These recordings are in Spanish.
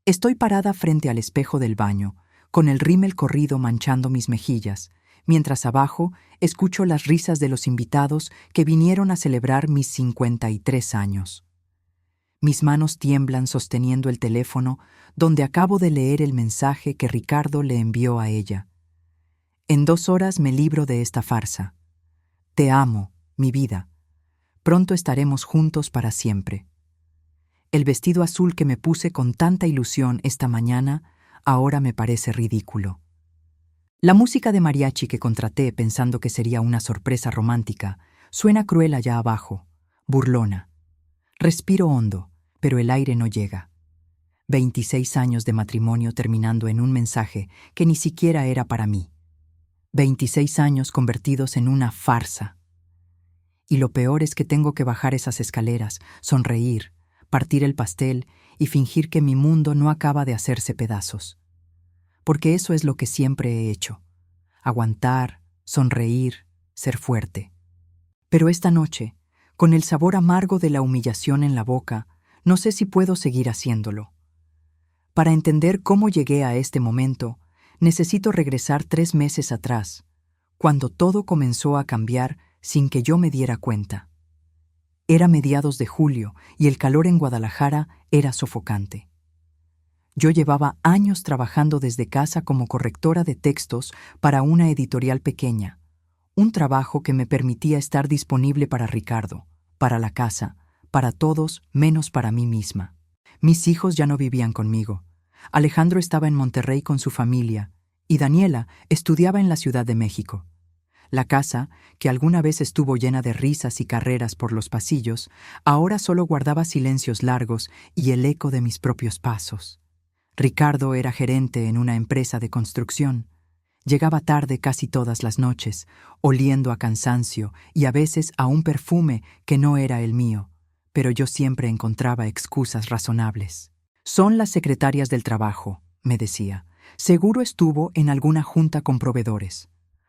Estoy parada frente al espejo del baño, con el rímel corrido manchando mis mejillas, mientras abajo escucho las risas de los invitados que vinieron a celebrar mis 53 años. Mis manos tiemblan sosteniendo el teléfono donde acabo de leer el mensaje que Ricardo le envió a ella. En 2 horas me libro de esta farsa. Te amo, mi vida. Pronto estaremos juntos para siempre. El vestido azul que me puse con tanta ilusión esta mañana ahora me parece ridículo. La música de mariachi que contraté pensando que sería una sorpresa romántica suena cruel allá abajo, burlona. Respiro hondo, pero el aire no llega. 26 años de matrimonio terminando en un mensaje que ni siquiera era para mí. 26 años convertidos en una farsa. Y lo peor es que tengo que bajar esas escaleras, sonreír, partir el pastel y fingir que mi mundo no acaba de hacerse pedazos. Porque eso es lo que siempre he hecho. Aguantar, sonreír, ser fuerte. Pero esta noche, con el sabor amargo de la humillación en la boca, no sé si puedo seguir haciéndolo. Para entender cómo llegué a este momento, necesito regresar 3 meses atrás, cuando todo comenzó a cambiar sin que yo me diera cuenta. Era mediados de julio y el calor en Guadalajara era sofocante. Yo llevaba años trabajando desde casa como correctora de textos para una editorial pequeña, un trabajo que me permitía estar disponible para Ricardo, para la casa, para todos menos para mí misma. Mis hijos ya no vivían conmigo. Alejandro estaba en Monterrey con su familia y Daniela estudiaba en la Ciudad de México. La casa, que alguna vez estuvo llena de risas y carreras por los pasillos, ahora solo guardaba silencios largos y el eco de mis propios pasos. Ricardo era gerente en una empresa de construcción. Llegaba tarde casi todas las noches, oliendo a cansancio y a veces a un perfume que no era el mío, pero yo siempre encontraba excusas razonables. Son las secretarias del trabajo, me decía. Seguro estuvo en alguna junta con proveedores.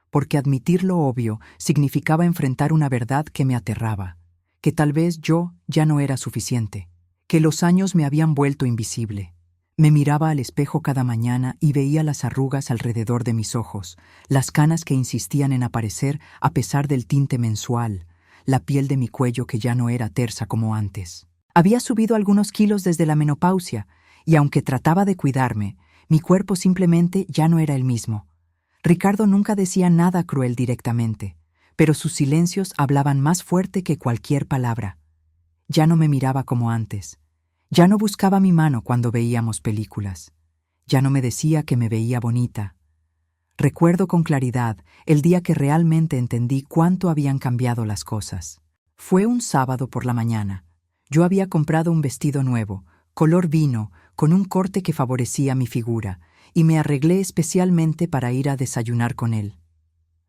Porque admitir lo obvio significaba enfrentar una verdad que me aterraba, que tal vez yo ya no era suficiente, que los años me habían vuelto invisible. Me miraba al espejo cada mañana y veía las arrugas alrededor de mis ojos, las canas que insistían en aparecer a pesar del tinte mensual, la piel de mi cuello que ya no era tersa como antes. Había subido algunos kilos desde la menopausia, y aunque trataba de cuidarme, mi cuerpo simplemente ya no era el mismo. Ricardo nunca decía nada cruel directamente, pero sus silencios hablaban más fuerte que cualquier palabra. Ya no me miraba como antes. Ya no buscaba mi mano cuando veíamos películas. Ya no me decía que me veía bonita. Recuerdo con claridad el día que realmente entendí cuánto habían cambiado las cosas. Fue un sábado por la mañana. Yo había comprado un vestido nuevo, color vino, con un corte que favorecía mi figura, y me arreglé especialmente para ir a desayunar con él.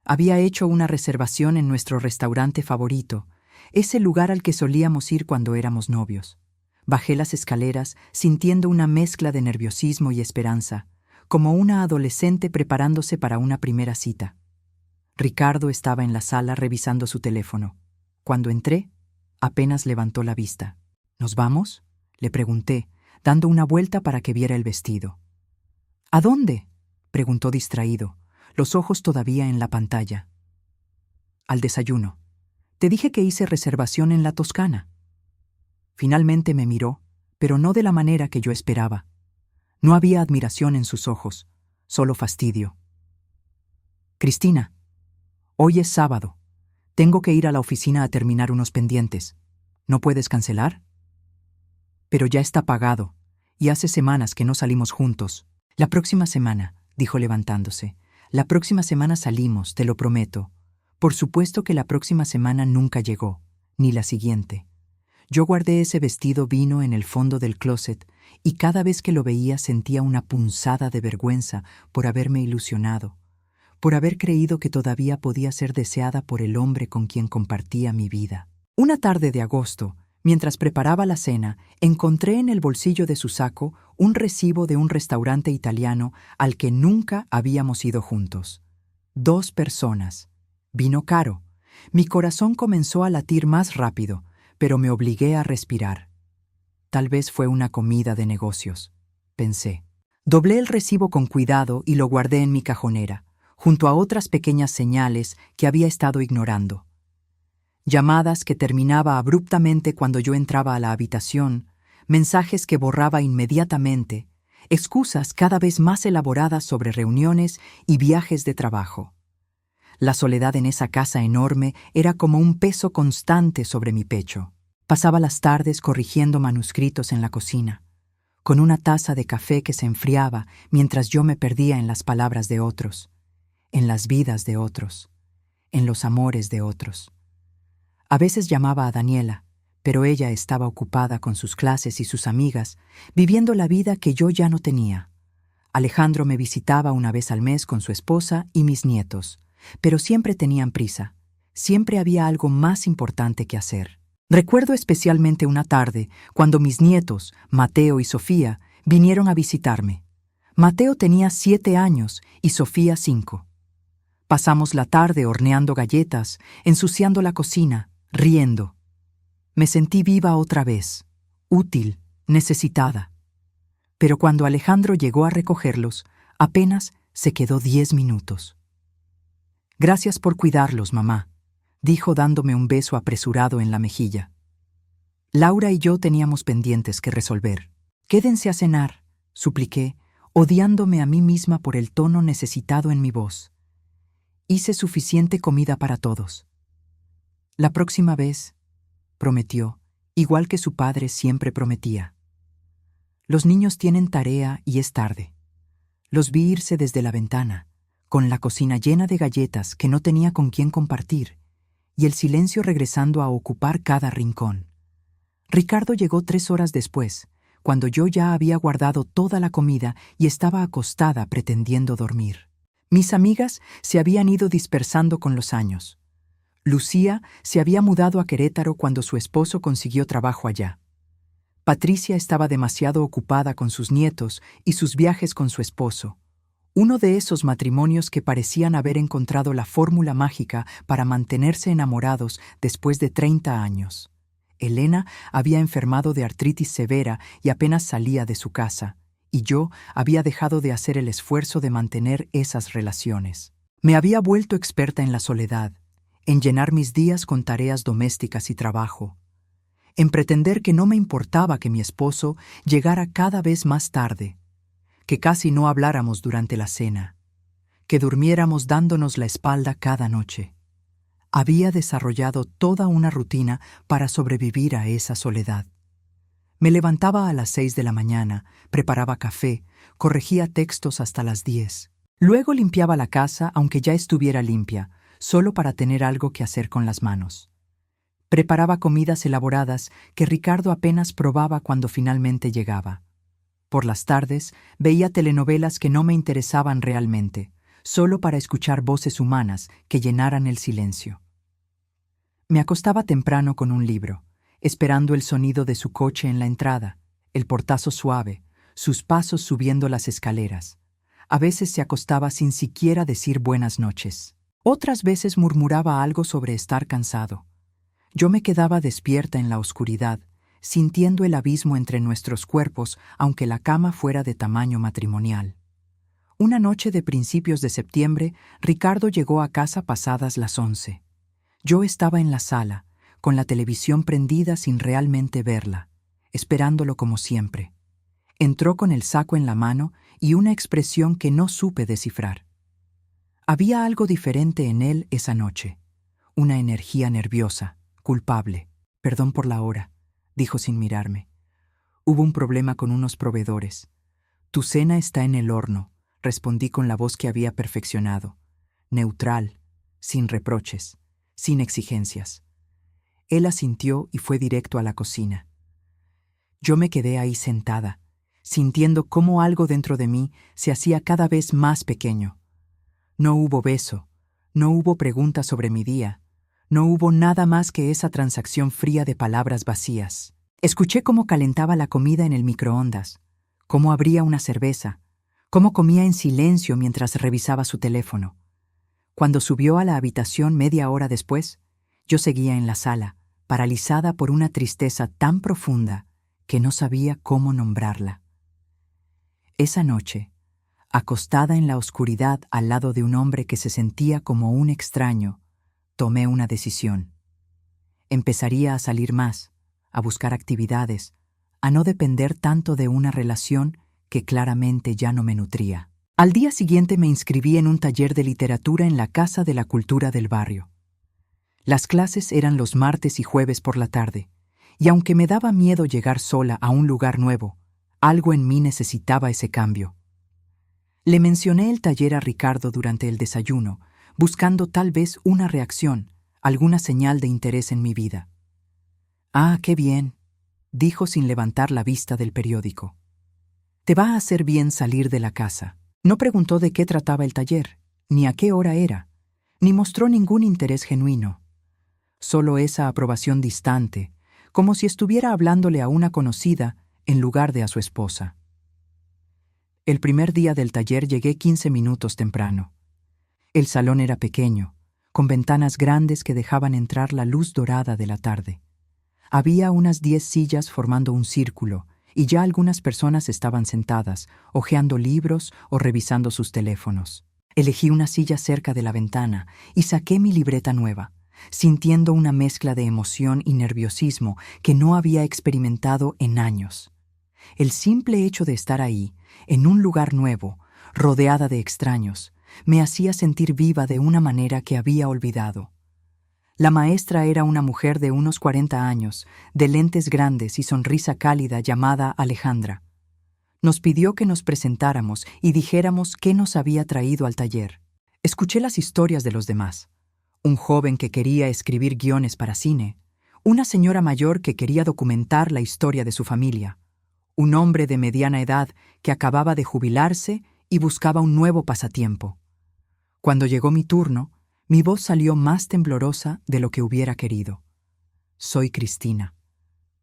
Había hecho una reservación en nuestro restaurante favorito, ese lugar al que solíamos ir cuando éramos novios. Bajé las escaleras sintiendo una mezcla de nerviosismo y esperanza, como una adolescente preparándose para una primera cita. Ricardo estaba en la sala revisando su teléfono. Cuando entré, apenas levantó la vista. ¿Nos vamos?, le pregunté, dando una vuelta para que viera el vestido. ¿A dónde?, preguntó distraído, los ojos todavía en la pantalla. Al desayuno. Te dije que hice reservación en la Toscana. Finalmente me miró, pero no de la manera que yo esperaba. No había admiración en sus ojos, solo fastidio. Cristina, hoy es sábado. Tengo que ir a la oficina a terminar unos pendientes. ¿No puedes cancelar? Pero ya está pagado, y hace semanas que no salimos juntos. La próxima semana, dijo levantándose. La próxima semana salimos, te lo prometo. Por supuesto que la próxima semana nunca llegó, ni la siguiente. Yo guardé ese vestido vino en el fondo del closet y cada vez que lo veía sentía una punzada de vergüenza por haberme ilusionado, por haber creído que todavía podía ser deseada por el hombre con quien compartía mi vida. Una tarde de agosto, mientras preparaba la cena, encontré en el bolsillo de su saco un recibo de un restaurante italiano al que nunca habíamos ido juntos. 2 personas. Vino caro. Mi corazón comenzó a latir más rápido, pero me obligué a respirar. Tal vez fue una comida de negocios. pensé. Doblé el recibo con cuidado y lo guardé en mi cajonera, junto a otras pequeñas señales que había estado ignorando. Llamadas que terminaba abruptamente cuando yo entraba a la habitación, mensajes que borraba inmediatamente, excusas cada vez más elaboradas sobre reuniones y viajes de trabajo. La soledad en esa casa enorme era como un peso constante sobre mi pecho. Pasaba las tardes corrigiendo manuscritos en la cocina, con una taza de café que se enfriaba mientras yo me perdía en las palabras de otros, en las vidas de otros, en los amores de otros. A veces llamaba a Daniela, pero ella estaba ocupada con sus clases y sus amigas, viviendo la vida que yo ya no tenía. Alejandro me visitaba una vez al mes con su esposa y mis nietos, pero siempre tenían prisa. Siempre había algo más importante que hacer. Recuerdo especialmente una tarde cuando mis nietos, Mateo y Sofía, vinieron a visitarme. Mateo tenía 7 años y Sofía 5. Pasamos la tarde horneando galletas, ensuciando la cocina, riendo. Me sentí viva otra vez, útil, necesitada. Pero cuando Alejandro llegó a recogerlos, apenas se quedó 10 minutos. «Gracias por cuidarlos, mamá», dijo dándome un beso apresurado en la mejilla. Laura y yo teníamos pendientes que resolver. «Quédense a cenar», supliqué, odiándome a mí misma por el tono necesitado en mi voz. Hice suficiente comida para todos. «La próxima vez», prometió, igual que su padre siempre prometía. Los niños tienen tarea y es tarde. Los vi irse desde la ventana, con la cocina llena de galletas que no tenía con quién compartir, y el silencio regresando a ocupar cada rincón. Ricardo llegó 3 horas después, cuando yo ya había guardado toda la comida y estaba acostada pretendiendo dormir. Mis amigas se habían ido dispersando con los años. Lucía se había mudado a Querétaro cuando su esposo consiguió trabajo allá. Patricia estaba demasiado ocupada con sus nietos y sus viajes con su esposo. Uno de esos matrimonios que parecían haber encontrado la fórmula mágica para mantenerse enamorados después de 30 años. Elena había enfermado de artritis severa y apenas salía de su casa, y yo había dejado de hacer el esfuerzo de mantener esas relaciones. Me había vuelto experta en la soledad, en llenar mis días con tareas domésticas y trabajo, en pretender que no me importaba que mi esposo llegara cada vez más tarde, que casi no habláramos durante la cena, que durmiéramos dándonos la espalda cada noche. Había desarrollado toda una rutina para sobrevivir a esa soledad. Me levantaba a las 6 de la mañana, preparaba café, corregía textos hasta las 10. Luego limpiaba la casa aunque ya estuviera limpia, solo para tener algo que hacer con las manos. Preparaba comidas elaboradas que Ricardo apenas probaba cuando finalmente llegaba. Por las tardes veía telenovelas que no me interesaban realmente, solo para escuchar voces humanas que llenaran el silencio. Me acostaba temprano con un libro, esperando el sonido de su coche en la entrada, el portazo suave, sus pasos subiendo las escaleras. A veces se acostaba sin siquiera decir buenas noches. Otras veces murmuraba algo sobre estar cansado. Yo me quedaba despierta en la oscuridad, sintiendo el abismo entre nuestros cuerpos, aunque la cama fuera de tamaño matrimonial. Una noche de principios de septiembre, Ricardo llegó a casa pasadas las 11. Yo estaba en la sala, con la televisión prendida sin realmente verla, esperándolo como siempre. Entró con el saco en la mano y una expresión que no supe descifrar. Había algo diferente en él esa noche, una energía nerviosa, culpable. «Perdón por la hora», dijo sin mirarme. «Hubo un problema con unos proveedores. Tu cena está en el horno», respondí con la voz que había perfeccionado. Neutral, sin reproches, sin exigencias. Él asintió y fue directo a la cocina. Yo me quedé ahí sentada, sintiendo cómo algo dentro de mí se hacía cada vez más pequeño. No hubo beso, no hubo preguntas sobre mi día, no hubo nada más que esa transacción fría de palabras vacías. Escuché cómo calentaba la comida en el microondas, cómo abría una cerveza, cómo comía en silencio mientras revisaba su teléfono. Cuando subió a la habitación media hora después, yo seguía en la sala, paralizada por una tristeza tan profunda que no sabía cómo nombrarla. Esa noche, acostada en la oscuridad al lado de un hombre que se sentía como un extraño, tomé una decisión. Empezaría a salir más, a buscar actividades, a no depender tanto de una relación que claramente ya no me nutría. Al día siguiente me inscribí en un taller de literatura en la Casa de la Cultura del barrio. Las clases eran los martes y jueves por la tarde, y aunque me daba miedo llegar sola a un lugar nuevo, algo en mí necesitaba ese cambio. Le mencioné el taller a Ricardo durante el desayuno, buscando tal vez una reacción, alguna señal de interés en mi vida. «Ah, qué bien», dijo sin levantar la vista del periódico. «Te va a hacer bien salir de la casa». No preguntó de qué trataba el taller, ni a qué hora era, ni mostró ningún interés genuino. Solo esa aprobación distante, como si estuviera hablándole a una conocida en lugar de a su esposa. El primer día del taller llegué 15 minutos temprano. El salón era pequeño, con ventanas grandes que dejaban entrar la luz dorada de la tarde. Había unas 10 sillas formando un círculo, y ya algunas personas estaban sentadas, hojeando libros o revisando sus teléfonos. Elegí una silla cerca de la ventana y saqué mi libreta nueva, sintiendo una mezcla de emoción y nerviosismo que no había experimentado en años. El simple hecho de estar ahí, en un lugar nuevo, rodeada de extraños, me hacía sentir viva de una manera que había olvidado. La maestra era una mujer de unos 40 años, de lentes grandes y sonrisa cálida llamada Alejandra. Nos pidió que nos presentáramos y dijéramos qué nos había traído al taller. Escuché las historias de los demás. Un joven que quería escribir guiones para cine, una señora mayor que quería documentar la historia de su familia, un hombre de mediana edad que acababa de jubilarse y buscaba un nuevo pasatiempo. Cuando llegó mi turno, mi voz salió más temblorosa de lo que hubiera querido. Soy Cristina.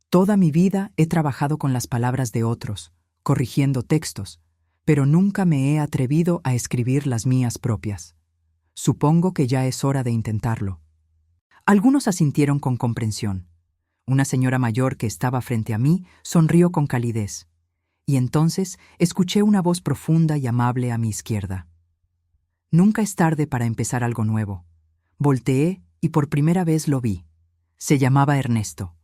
Toda mi vida he trabajado con las palabras de otros, corrigiendo textos, pero nunca me he atrevido a escribir las mías propias. Supongo que ya es hora de intentarlo. Algunos asintieron con comprensión. Una señora mayor que estaba frente a mí sonrió con calidez, y entonces escuché una voz profunda y amable a mi izquierda. Nunca es tarde para empezar algo nuevo. Volteé y por primera vez lo vi. Se llamaba Ernesto.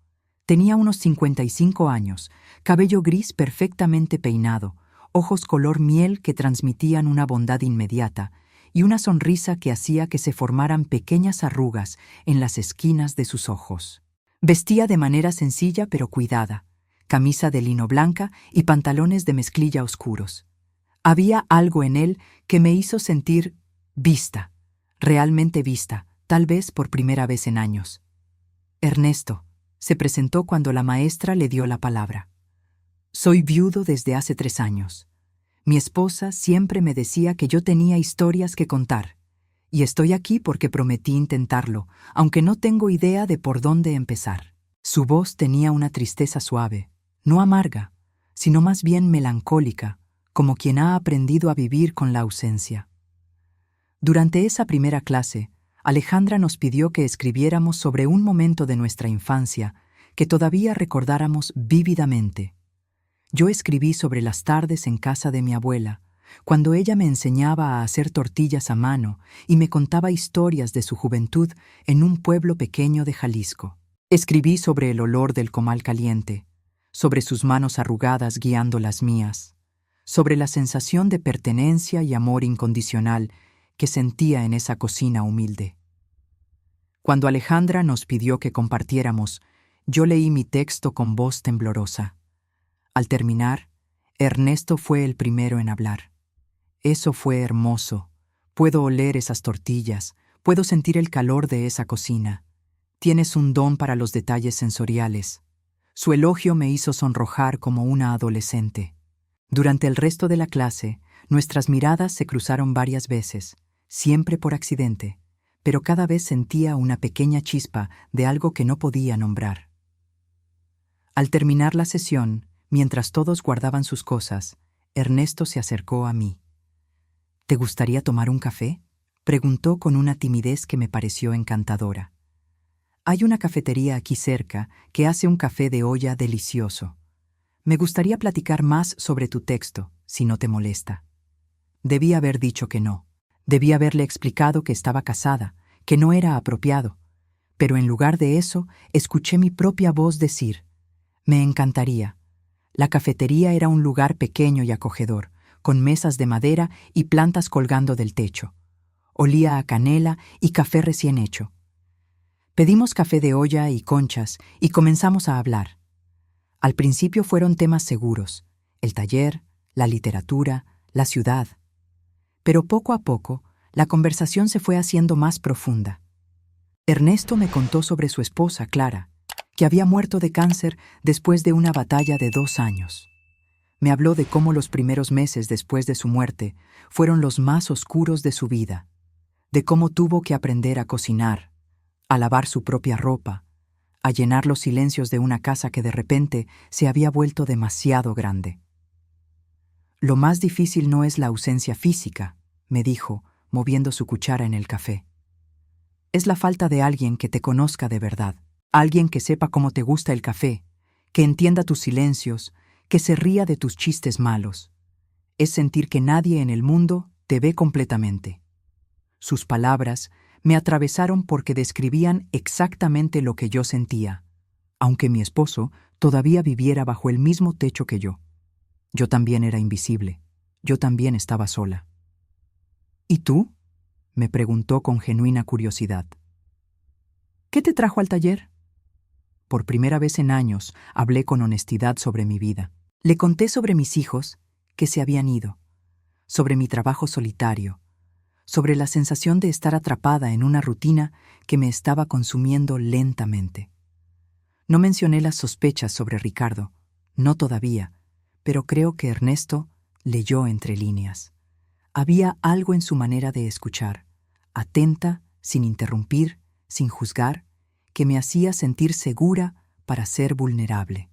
Tenía unos 55 años, cabello gris perfectamente peinado, ojos color miel que transmitían una bondad inmediata y una sonrisa que hacía que se formaran pequeñas arrugas en las esquinas de sus ojos. Vestía de manera sencilla pero cuidada, camisa de lino blanca y pantalones de mezclilla oscuros. Había algo en él que me hizo sentir vista, realmente vista, tal vez por primera vez en años. Ernesto se presentó cuando la maestra le dio la palabra. Soy viudo desde hace 3 años. Mi esposa siempre me decía que yo tenía historias que contar, y estoy aquí porque prometí intentarlo, aunque no tengo idea de por dónde empezar. Su voz tenía una tristeza suave, no amarga, sino más bien melancólica, como quien ha aprendido a vivir con la ausencia. Durante esa primera clase, Alejandra nos pidió que escribiéramos sobre un momento de nuestra infancia que todavía recordáramos vívidamente. Yo escribí sobre las tardes en casa de mi abuela, cuando ella me enseñaba a hacer tortillas a mano y me contaba historias de su juventud en un pueblo pequeño de Jalisco. Escribí sobre el olor del comal caliente, sobre sus manos arrugadas guiando las mías, sobre la sensación de pertenencia y amor incondicional que sentía en esa cocina humilde. Cuando Alejandra nos pidió que compartiéramos, yo leí mi texto con voz temblorosa. Al terminar, Ernesto fue el primero en hablar. Eso fue hermoso. Puedo oler esas tortillas, puedo sentir el calor de esa cocina. Tienes un don para los detalles sensoriales. Su elogio me hizo sonrojar como una adolescente. Durante el resto de la clase, nuestras miradas se cruzaron varias veces, siempre por accidente, pero cada vez sentía una pequeña chispa de algo que no podía nombrar. Al terminar la sesión, mientras todos guardaban sus cosas, Ernesto se acercó a mí. ¿Te gustaría tomar un café?, preguntó con una timidez que me pareció encantadora. Hay una cafetería aquí cerca que hace un café de olla delicioso. Me gustaría platicar más sobre tu texto, si no te molesta. Debí haber dicho que no. Debí haberle explicado que estaba casada, que no era apropiado. Pero en lugar de eso, escuché mi propia voz decir: me encantaría. La cafetería era un lugar pequeño y acogedor, con mesas de madera y plantas colgando del techo. Olía a canela y café recién hecho. Pedimos café de olla y conchas y comenzamos a hablar. Al principio fueron temas seguros: el taller, la literatura, la ciudad. Pero poco a poco, la conversación se fue haciendo más profunda. Ernesto me contó sobre su esposa, Clara, que había muerto de cáncer después de una batalla de 2 años. Me habló de cómo los primeros meses después de su muerte fueron los más oscuros de su vida, de cómo tuvo que aprender a cocinar, a lavar su propia ropa, a llenar los silencios de una casa que de repente se había vuelto demasiado grande. Lo más difícil no es la ausencia física, me dijo, moviendo su cuchara en el café. Es la falta de alguien que te conozca de verdad, alguien que sepa cómo te gusta el café, que entienda tus silencios, que se ría de tus chistes malos. Es sentir que nadie en el mundo te ve completamente. Sus palabras me atravesaron porque describían exactamente lo que yo sentía, aunque mi esposo todavía viviera bajo el mismo techo que yo. Yo también era invisible. Yo también estaba sola. ¿Y tú?, me preguntó con genuina curiosidad. ¿Qué te trajo al taller? Por primera vez en años hablé con honestidad sobre mi vida. Le conté sobre mis hijos que se habían ido, sobre mi trabajo solitario, sobre la sensación de estar atrapada en una rutina que me estaba consumiendo lentamente. No mencioné las sospechas sobre Ricardo, no todavía, pero creo que Ernesto leyó entre líneas. Había algo en su manera de escuchar, atenta, sin interrumpir, sin juzgar, que me hacía sentir segura para ser vulnerable.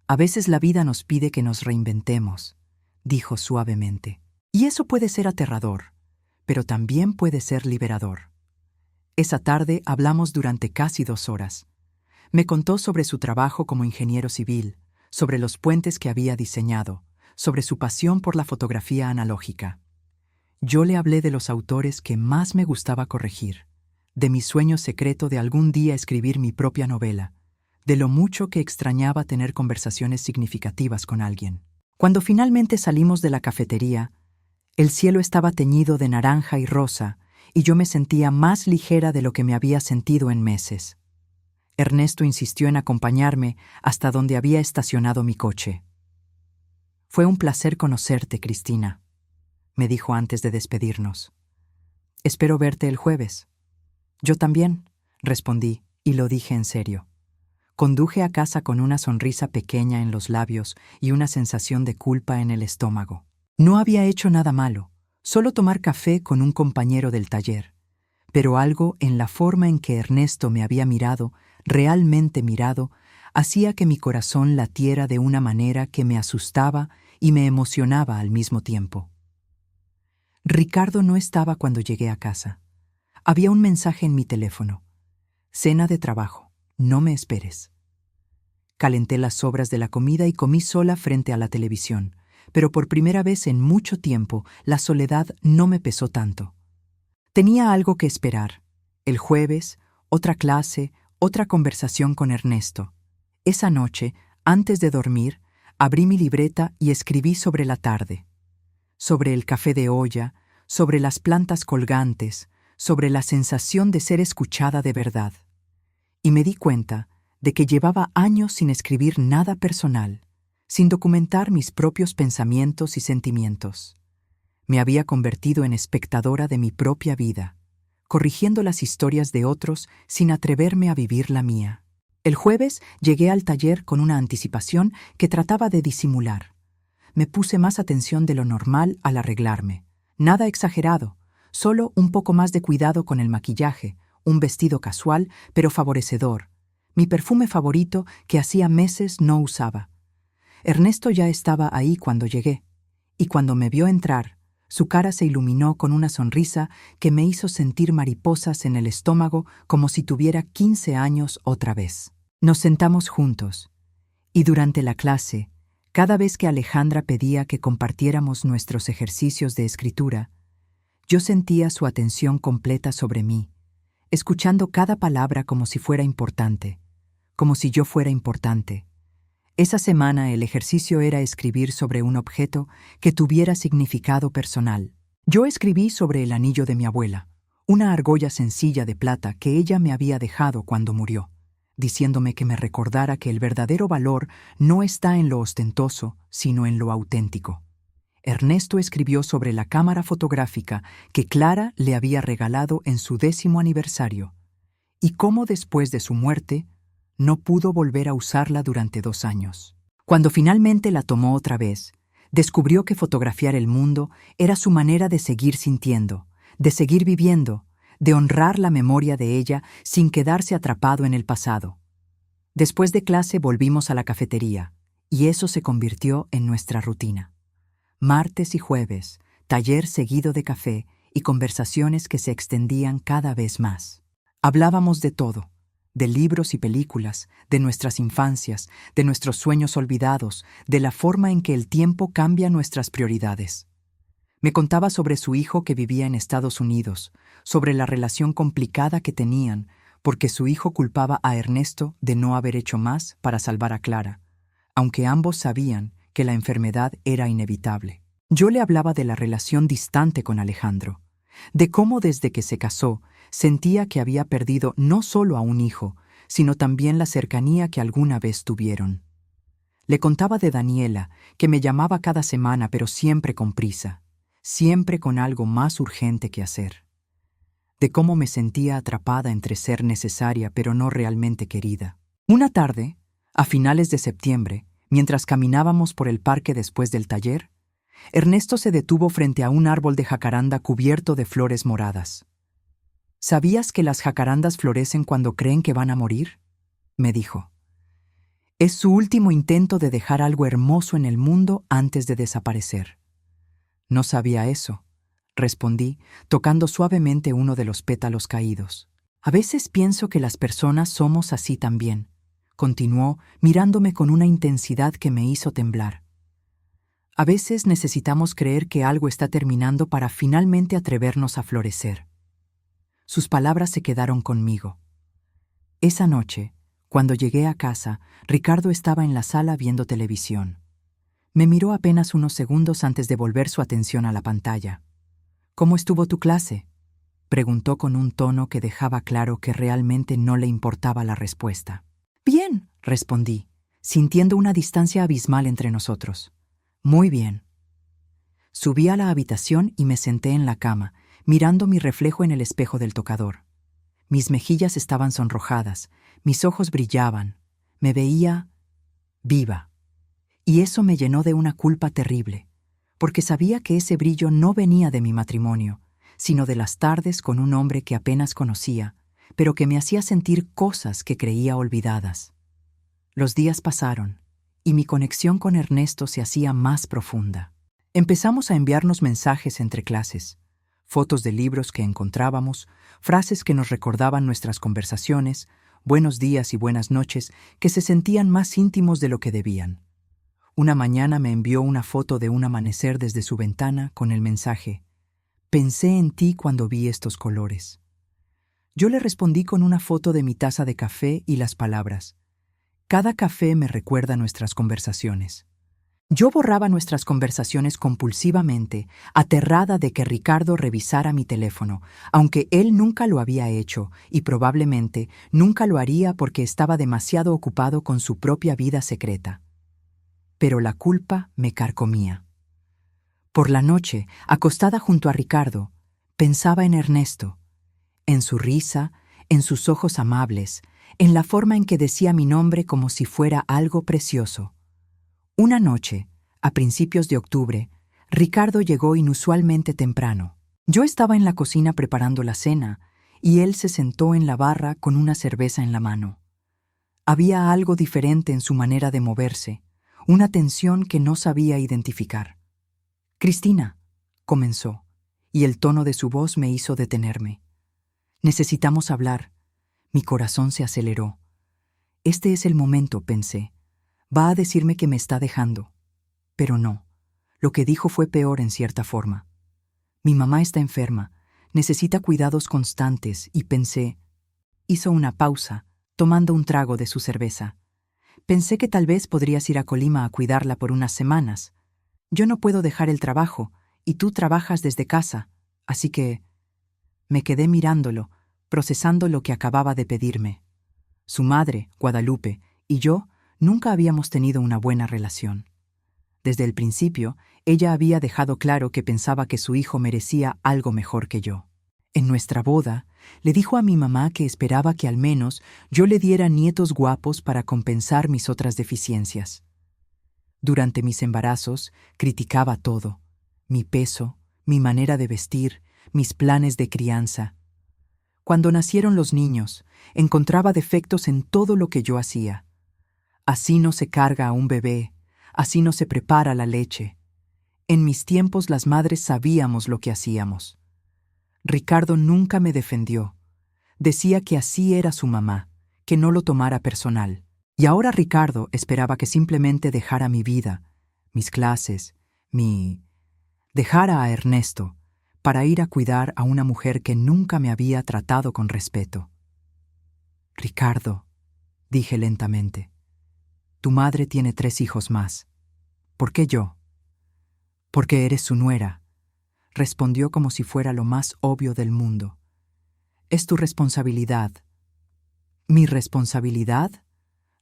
A veces la vida nos pide que nos reinventemos, dijo suavemente. Y eso puede ser aterrador, pero también puede ser liberador. Esa tarde hablamos durante casi 2 horas. Me contó sobre su trabajo como ingeniero civil, sobre los puentes que había diseñado, sobre su pasión por la fotografía analógica. Yo le hablé de los autores que más me gustaba corregir, de mi sueño secreto de algún día escribir mi propia novela, de lo mucho que extrañaba tener conversaciones significativas con alguien. Cuando finalmente salimos de la cafetería, el cielo estaba teñido de naranja y rosa, y yo me sentía más ligera de lo que me había sentido en meses. Ernesto insistió en acompañarme hasta donde había estacionado mi coche. Fue un placer conocerte, Cristina, me dijo antes de despedirnos. Espero verte el jueves. Yo también, respondí, y lo dije en serio. Conduje a casa con una sonrisa pequeña en los labios y una sensación de culpa en el estómago. No había hecho nada malo, solo tomar café con un compañero del taller, pero algo en la forma en que Ernesto me había mirado, realmente mirado, hacía que mi corazón latiera de una manera que me asustaba y me emocionaba al mismo tiempo. Ricardo no estaba cuando llegué a casa. Había un mensaje en mi teléfono. Cena de trabajo, no me esperes. Calenté las sobras de la comida y comí sola frente a la televisión, pero por primera vez en mucho tiempo la soledad no me pesó tanto. Tenía algo que esperar. El jueves, otra clase, otra conversación con Ernesto. Esa noche, antes de dormir, abrí mi libreta y escribí sobre la tarde, sobre el café de olla, sobre las plantas colgantes, sobre la sensación de ser escuchada de verdad. Y me di cuenta de que llevaba años sin escribir nada personal, sin documentar mis propios pensamientos y sentimientos. Me había convertido en espectadora de mi propia vida, corrigiendo las historias de otros sin atreverme a vivir la mía. El jueves llegué al taller con una anticipación que trataba de disimular. Me puse más atención de lo normal al arreglarme. Nada exagerado, solo un poco más de cuidado con el maquillaje, un vestido casual pero favorecedor, mi perfume favorito que hacía meses no usaba. Ernesto ya estaba ahí cuando llegué, y cuando me vio entrar, su cara se iluminó con una sonrisa que me hizo sentir mariposas en el estómago como si tuviera 15 años otra vez. Nos sentamos juntos, y durante la clase, Cada vez que Alejandra pedía que compartiéramos nuestros ejercicios de escritura, yo sentía su atención completa sobre mí, escuchando cada palabra como si fuera importante, como si yo fuera importante. Esa semana el ejercicio era escribir sobre un objeto que tuviera significado personal. Yo escribí sobre el anillo de mi abuela, una argolla sencilla de plata que ella me había dejado cuando murió, diciéndome que me recordara que el verdadero valor no está en lo ostentoso, sino en lo auténtico. Ernesto escribió sobre la cámara fotográfica que Clara le había regalado en su 10º aniversario, y cómo después de su muerte no pudo volver a usarla durante 2 años. Cuando finalmente la tomó otra vez, descubrió que fotografiar el mundo era su manera de seguir sintiendo, de seguir viviendo, de honrar la memoria de ella sin quedarse atrapado en el pasado. Después de clase volvimos a la cafetería, y eso se convirtió en nuestra rutina. Martes y jueves, taller seguido de café y conversaciones que se extendían cada vez más. Hablábamos de todo, de libros y películas, de nuestras infancias, de nuestros sueños olvidados, de la forma en que el tiempo cambia nuestras prioridades. Me contaba sobre su hijo que vivía en Estados Unidos, sobre la relación complicada que tenían, porque su hijo culpaba a Ernesto de no haber hecho más para salvar a Clara, aunque ambos sabían que la enfermedad era inevitable. Yo le hablaba de la relación distante con Alejandro, de cómo desde que se casó sentía que había perdido no solo a un hijo, sino también la cercanía que alguna vez tuvieron. Le contaba de Daniela, que me llamaba cada semana pero siempre con prisa, siempre con algo más urgente que hacer. De cómo me sentía atrapada entre ser necesaria pero no realmente querida. Una tarde, a finales de septiembre, mientras caminábamos por el parque después del taller, Ernesto se detuvo frente a un árbol de jacaranda cubierto de flores moradas. ¿Sabías que las jacarandas florecen cuando creen que van a morir?, me dijo. Es su último intento de dejar algo hermoso en el mundo antes de desaparecer. No sabía eso, respondí, tocando suavemente uno de los pétalos caídos. A veces pienso que las personas somos así también, continuó, mirándome con una intensidad que me hizo temblar. A veces necesitamos creer que algo está terminando para finalmente atrevernos a florecer. Sus palabras se quedaron conmigo. Esa noche, cuando llegué a casa, Ricardo estaba en la sala viendo televisión. Me miró apenas unos segundos antes de volver su atención a la pantalla. ¿Cómo estuvo tu clase?, preguntó con un tono que dejaba claro que realmente no le importaba la respuesta. Bien, respondí, sintiendo una distancia abismal entre nosotros. Muy bien. Subí a la habitación y me senté en la cama, mirando mi reflejo en el espejo del tocador. Mis mejillas estaban sonrojadas, mis ojos brillaban, me veía viva. Y eso me llenó de una culpa terrible, porque sabía que ese brillo no venía de mi matrimonio, sino de las tardes con un hombre que apenas conocía, pero que me hacía sentir cosas que creía olvidadas. Los días pasaron, y mi conexión con Ernesto se hacía más profunda. Empezamos a enviarnos mensajes entre clases, fotos de libros que encontrábamos, frases que nos recordaban nuestras conversaciones, buenos días y buenas noches que se sentían más íntimos de lo que debían. Una mañana me envió una foto de un amanecer desde su ventana con el mensaje: «Pensé en ti cuando vi estos colores». Yo le respondí con una foto de mi taza de café y las palabras: «Cada café me recuerda nuestras conversaciones». Yo borraba nuestras conversaciones compulsivamente, aterrada de que Ricardo revisara mi teléfono, aunque él nunca lo había hecho y probablemente nunca lo haría porque estaba demasiado ocupado con su propia vida secreta. Pero la culpa me carcomía. Por la noche, acostada junto a Ricardo, pensaba en Ernesto, en su risa, en sus ojos amables, en la forma en que decía mi nombre como si fuera algo precioso. Una noche, a principios de octubre, Ricardo llegó inusualmente temprano. Yo estaba en la cocina preparando la cena y él se sentó en la barra con una cerveza en la mano. Había algo diferente en su manera de moverse, una tensión que no sabía identificar. «Cristina», comenzó, y el tono de su voz me hizo detenerme. «Necesitamos hablar». Mi corazón se aceleró. Este es el momento, pensé. Va a decirme que me está dejando. Pero no. Lo que dijo fue peor en cierta forma. Mi mamá está enferma, necesita cuidados constantes y pensé. Hizo una pausa, tomando un trago de su cerveza. Pensé que tal vez podrías ir a Colima a cuidarla por unas semanas. Yo no puedo dejar el trabajo, y tú trabajas desde casa, así que... Me quedé mirándolo, procesando lo que acababa de pedirme. Su madre, Guadalupe, y yo nunca habíamos tenido una buena relación. Desde el principio, ella había dejado claro que pensaba que su hijo merecía algo mejor que yo. En nuestra boda, le dijo a mi mamá que esperaba que al menos yo le diera nietos guapos para compensar mis otras deficiencias. Durante mis embarazos, criticaba todo: mi peso, mi manera de vestir, mis planes de crianza. Cuando nacieron los niños, encontraba defectos en todo lo que yo hacía. Así no se carga a un bebé, así no se prepara la leche. En mis tiempos las madres sabíamos lo que hacíamos. Ricardo nunca me defendió. Decía que así era su mamá, que no lo tomara personal. Y ahora Ricardo esperaba que simplemente dejara mi vida, mis clases, dejara a Ernesto, para ir a cuidar a una mujer que nunca me había tratado con respeto. Ricardo, dije lentamente, tu madre tiene 3 hijos más. ¿Por qué yo? Porque eres su nuera, respondió como si fuera lo más obvio del mundo. Es tu responsabilidad. ¿Mi responsabilidad?,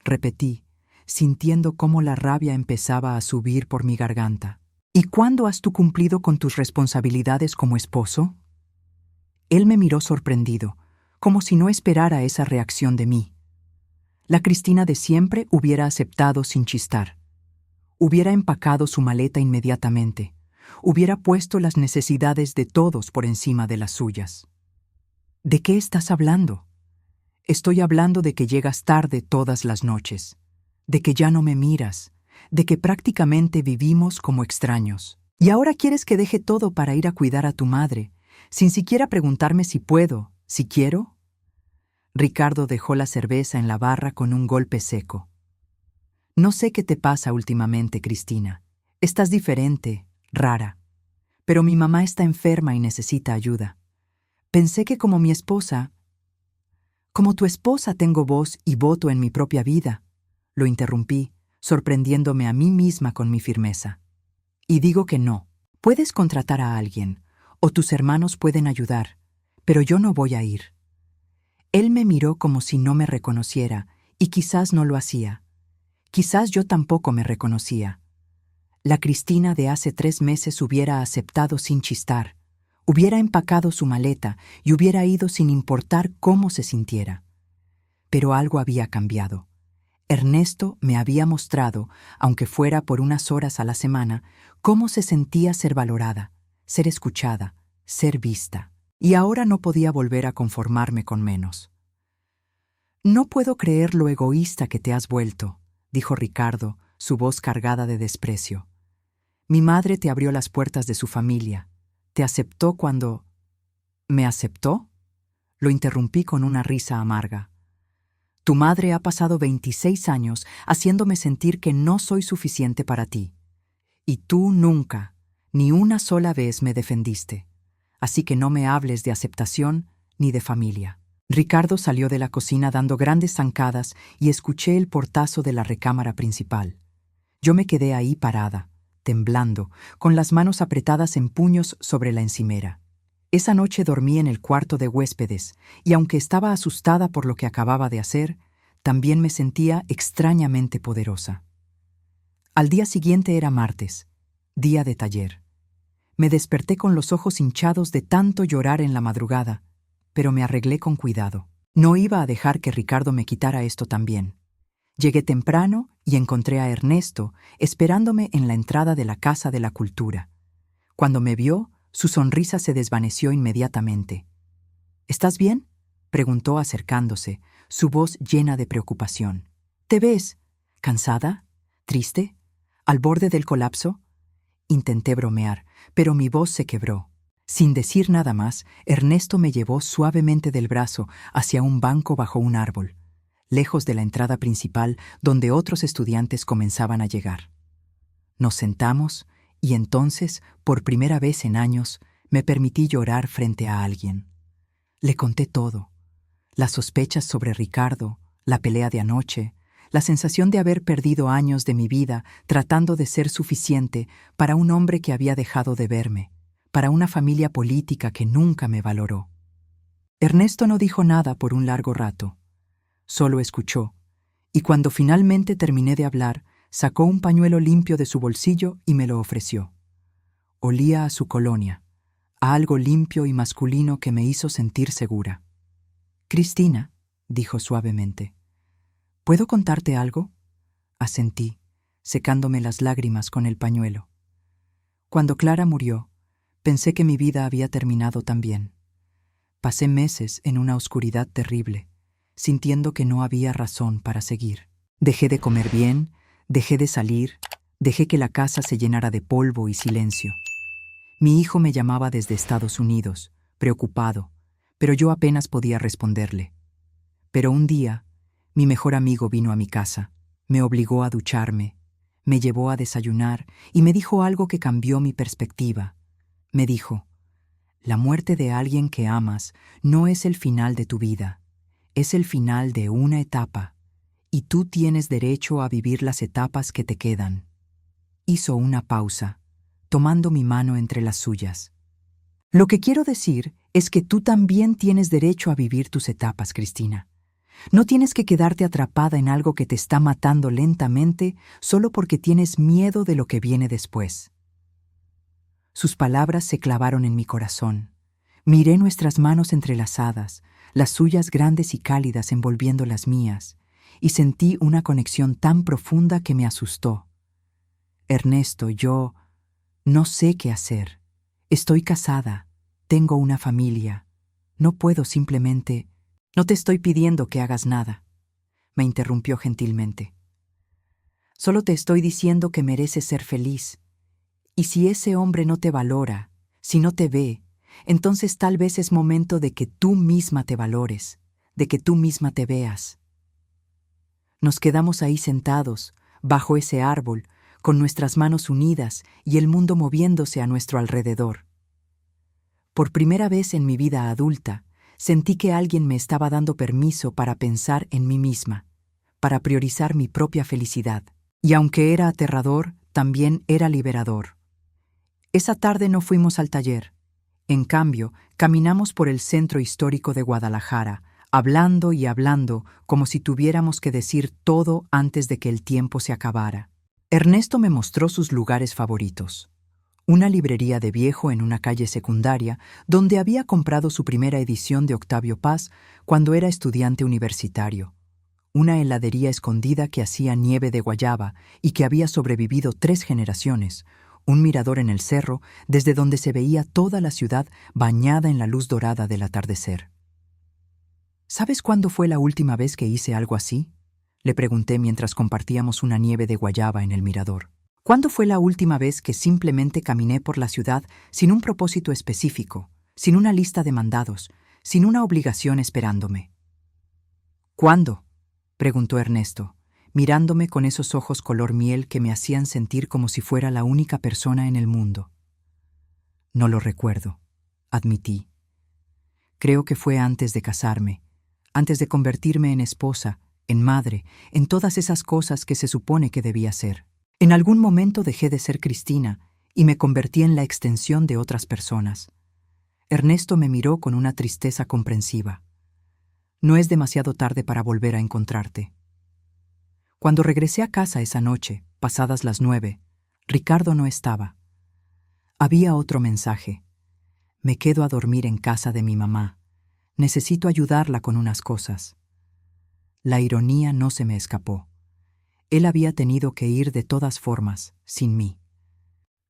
repetí, sintiendo cómo la rabia empezaba a subir por mi garganta. ¿Y cuándo has tú cumplido con tus responsabilidades como esposo? Él me miró sorprendido, como si no esperara esa reacción de mí. La Cristina de siempre hubiera aceptado sin chistar. Hubiera empacado su maleta inmediatamente. Hubiera puesto las necesidades de todos por encima de las suyas. ¿De qué estás hablando? Estoy hablando de que llegas tarde todas las noches, de que ya no me miras, de que prácticamente vivimos como extraños. Y ahora quieres que deje todo para ir a cuidar a tu madre, sin siquiera preguntarme si puedo, si quiero. Ricardo dejó la cerveza en la barra con un golpe seco. No sé qué te pasa últimamente, Cristina. Estás diferente, rara. Pero mi mamá está enferma y necesita ayuda. Pensé que como mi esposa... Como tu esposa tengo voz y voto en mi propia vida, lo interrumpí, sorprendiéndome a mí misma con mi firmeza. Y digo que no. Puedes contratar a alguien, o tus hermanos pueden ayudar, pero yo no voy a ir. Él me miró como si no me reconociera, y quizás no lo hacía. Quizás yo tampoco me reconocía. La Cristina de hace 3 meses hubiera aceptado sin chistar, hubiera empacado su maleta y hubiera ido sin importar cómo se sintiera. Pero algo había cambiado. Ernesto me había mostrado, aunque fuera por unas horas a la semana, cómo se sentía ser valorada, ser escuchada, ser vista. Y ahora no podía volver a conformarme con menos. No puedo creer lo egoísta que te has vuelto, dijo Ricardo, su voz cargada de desprecio. Mi madre te abrió las puertas de su familia. Te aceptó cuando... ¿Me aceptó? Lo interrumpí con una risa amarga. Tu madre ha pasado 26 años haciéndome sentir que no soy suficiente para ti. Y tú nunca, ni una sola vez me defendiste. Así que no me hables de aceptación ni de familia. Ricardo salió de la cocina dando grandes zancadas y escuché el portazo de la recámara principal. Yo me quedé ahí parada, temblando, con las manos apretadas en puños sobre la encimera. Esa noche dormí en el cuarto de huéspedes, y aunque estaba asustada por lo que acababa de hacer, también me sentía extrañamente poderosa. Al día siguiente era martes, día de taller. Me desperté con los ojos hinchados de tanto llorar en la madrugada, pero me arreglé con cuidado. No iba a dejar que Ricardo me quitara esto también. Llegué temprano y encontré a Ernesto esperándome en la entrada de la Casa de la Cultura. Cuando me vio, su sonrisa se desvaneció inmediatamente. ¿Estás bien?, preguntó acercándose, su voz llena de preocupación. ¿Te ves cansada? ¿Triste? ¿Al borde del colapso? Intenté bromear, pero mi voz se quebró. Sin decir nada más, Ernesto me llevó suavemente del brazo hacia un banco bajo un árbol, lejos de la entrada principal donde otros estudiantes comenzaban a llegar. Nos sentamos y entonces, por primera vez en años, me permití llorar frente a alguien. Le conté todo: las sospechas sobre Ricardo, la pelea de anoche, la sensación de haber perdido años de mi vida tratando de ser suficiente para un hombre que había dejado de verme, para una familia política que nunca me valoró. Ernesto no dijo nada por un largo rato. Solo escuchó, y cuando finalmente terminé de hablar, sacó un pañuelo limpio de su bolsillo y me lo ofreció. Olía a su colonia, a algo limpio y masculino que me hizo sentir segura. «Cristina», dijo suavemente, «¿puedo contarte algo?». Asentí, secándome las lágrimas con el pañuelo. Cuando Clara murió, pensé que mi vida había terminado también. Pasé meses en una oscuridad terrible, sintiendo que no había razón para seguir. Dejé de comer bien, dejé de salir, dejé que la casa se llenara de polvo y silencio. Mi hijo me llamaba desde Estados Unidos, preocupado, pero yo apenas podía responderle. Pero un día, mi mejor amigo vino a mi casa, me obligó a ducharme, me llevó a desayunar y me dijo algo que cambió mi perspectiva. Me dijo: «La muerte de alguien que amas no es el final de tu vida, es el final de una etapa, y tú tienes derecho a vivir las etapas que te quedan». Hizo una pausa, tomando mi mano entre las suyas. «Lo que quiero decir es que tú también tienes derecho a vivir tus etapas, Cristina. No tienes que quedarte atrapada en algo que te está matando lentamente solo porque tienes miedo de lo que viene después». Sus palabras se clavaron en mi corazón. Miré nuestras manos entrelazadas, las suyas grandes y cálidas envolviendo las mías, y sentí una conexión tan profunda que me asustó. «Ernesto, yo no sé qué hacer. Estoy casada, tengo una familia. No puedo simplemente...». «No te estoy pidiendo que hagas nada», me interrumpió gentilmente. «Solo te estoy diciendo que mereces ser feliz. Y si ese hombre no te valora, si no te ve, entonces tal vez es momento de que tú misma te valores, de que tú misma te veas». Nos quedamos ahí sentados, bajo ese árbol, con nuestras manos unidas y el mundo moviéndose a nuestro alrededor. Por primera vez en mi vida adulta, sentí que alguien me estaba dando permiso para pensar en mí misma, para priorizar mi propia felicidad. Y aunque era aterrador, también era liberador. Esa tarde no fuimos al taller. En cambio, caminamos por el centro histórico de Guadalajara, hablando y hablando como si tuviéramos que decir todo antes de que el tiempo se acabara. Ernesto me mostró sus lugares favoritos. Una librería de viejo en una calle secundaria donde había comprado su primera edición de Octavio Paz cuando era estudiante universitario. Una heladería escondida que hacía nieve de guayaba y que había sobrevivido 3 generaciones. Un mirador en el cerro desde donde se veía toda la ciudad bañada en la luz dorada del atardecer. ¿Sabes cuándo fue la última vez que hice algo así?, le pregunté mientras compartíamos una nieve de guayaba en el mirador. ¿Cuándo fue la última vez que simplemente caminé por la ciudad sin un propósito específico, sin una lista de mandados, sin una obligación esperándome? «¿Cuándo?», preguntó Ernesto, mirándome con esos ojos color miel que me hacían sentir como si fuera la única persona en el mundo. «No lo recuerdo», admití. «Creo que fue antes de casarme, antes de convertirme en esposa, en madre, en todas esas cosas que se supone que debía ser. En algún momento dejé de ser Cristina y me convertí en la extensión de otras personas». Ernesto me miró con una tristeza comprensiva. «No es demasiado tarde para volver a encontrarte». Cuando regresé a casa esa noche, pasadas las 9, Ricardo no estaba. Había otro mensaje: «Me quedo a dormir en casa de mi mamá. Necesito ayudarla con unas cosas». La ironía no se me escapó. Él había tenido que ir de todas formas, sin mí.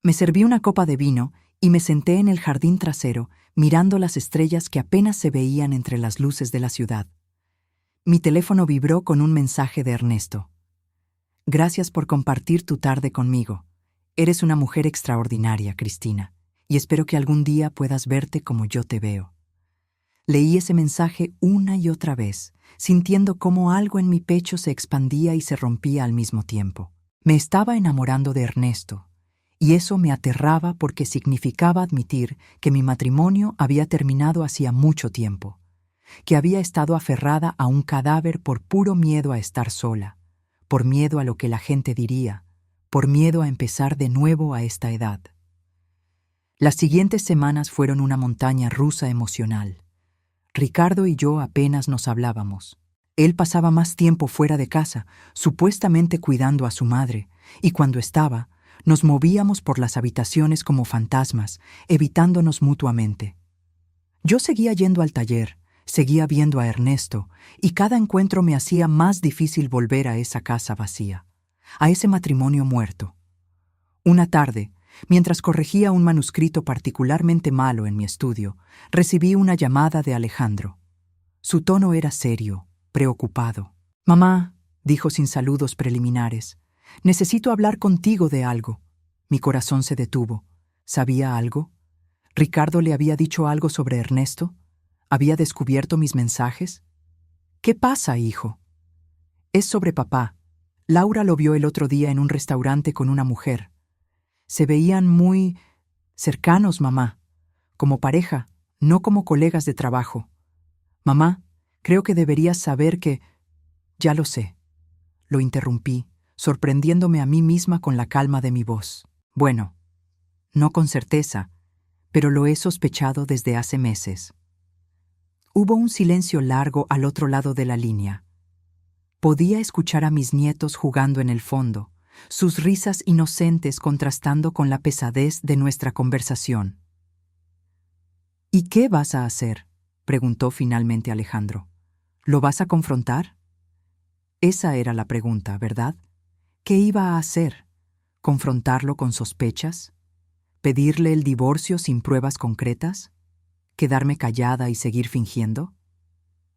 Me serví una copa de vino y me senté en el jardín trasero, mirando las estrellas que apenas se veían entre las luces de la ciudad. Mi teléfono vibró con un mensaje de Ernesto. «Gracias por compartir tu tarde conmigo. Eres una mujer extraordinaria, Cristina, y espero que algún día puedas verte como yo te veo». Leí ese mensaje una y otra vez, sintiendo cómo algo en mi pecho se expandía y se rompía al mismo tiempo. Me estaba enamorando de Ernesto, y eso me aterraba porque significaba admitir que mi matrimonio había terminado hacía mucho tiempo, que había estado aferrada a un cadáver por puro miedo a estar sola, por miedo a lo que la gente diría, por miedo a empezar de nuevo a esta edad. Las siguientes semanas fueron una montaña rusa emocional. Ricardo y yo apenas nos hablábamos. Él pasaba más tiempo fuera de casa, supuestamente cuidando a su madre, y cuando estaba, nos movíamos por las habitaciones como fantasmas, evitándonos mutuamente. Yo seguía yendo al taller, seguía viendo a Ernesto, y cada encuentro me hacía más difícil volver a esa casa vacía, a ese matrimonio muerto. Una tarde, mientras corregía un manuscrito particularmente malo en mi estudio, recibí una llamada de Alejandro. Su tono era serio, preocupado. «Mamá», dijo sin saludos preliminares, «necesito hablar contigo de algo». Mi corazón se detuvo. ¿Sabía algo? ¿Ricardo le había dicho algo sobre Ernesto? ¿Había descubierto mis mensajes? «¿Qué pasa, hijo?» «Es sobre papá. Laura lo vio el otro día en un restaurante con una mujer. Se veían muy cercanos, mamá, como pareja, no como colegas de trabajo. Mamá, creo que deberías saber que...» «Ya lo sé», lo interrumpí, sorprendiéndome a mí misma con la calma de mi voz. «Bueno, no con certeza, pero lo he sospechado desde hace meses». Hubo un silencio largo al otro lado de la línea. Podía escuchar a mis nietos jugando en el fondo, sus risas inocentes contrastando con la pesadez de nuestra conversación. «¿Y qué vas a hacer?», preguntó finalmente Alejandro. «¿Lo vas a confrontar?». Esa era la pregunta, ¿verdad? ¿Qué iba a hacer? ¿Confrontarlo con sospechas? ¿Pedirle el divorcio sin pruebas concretas? ¿Quedarme callada y seguir fingiendo?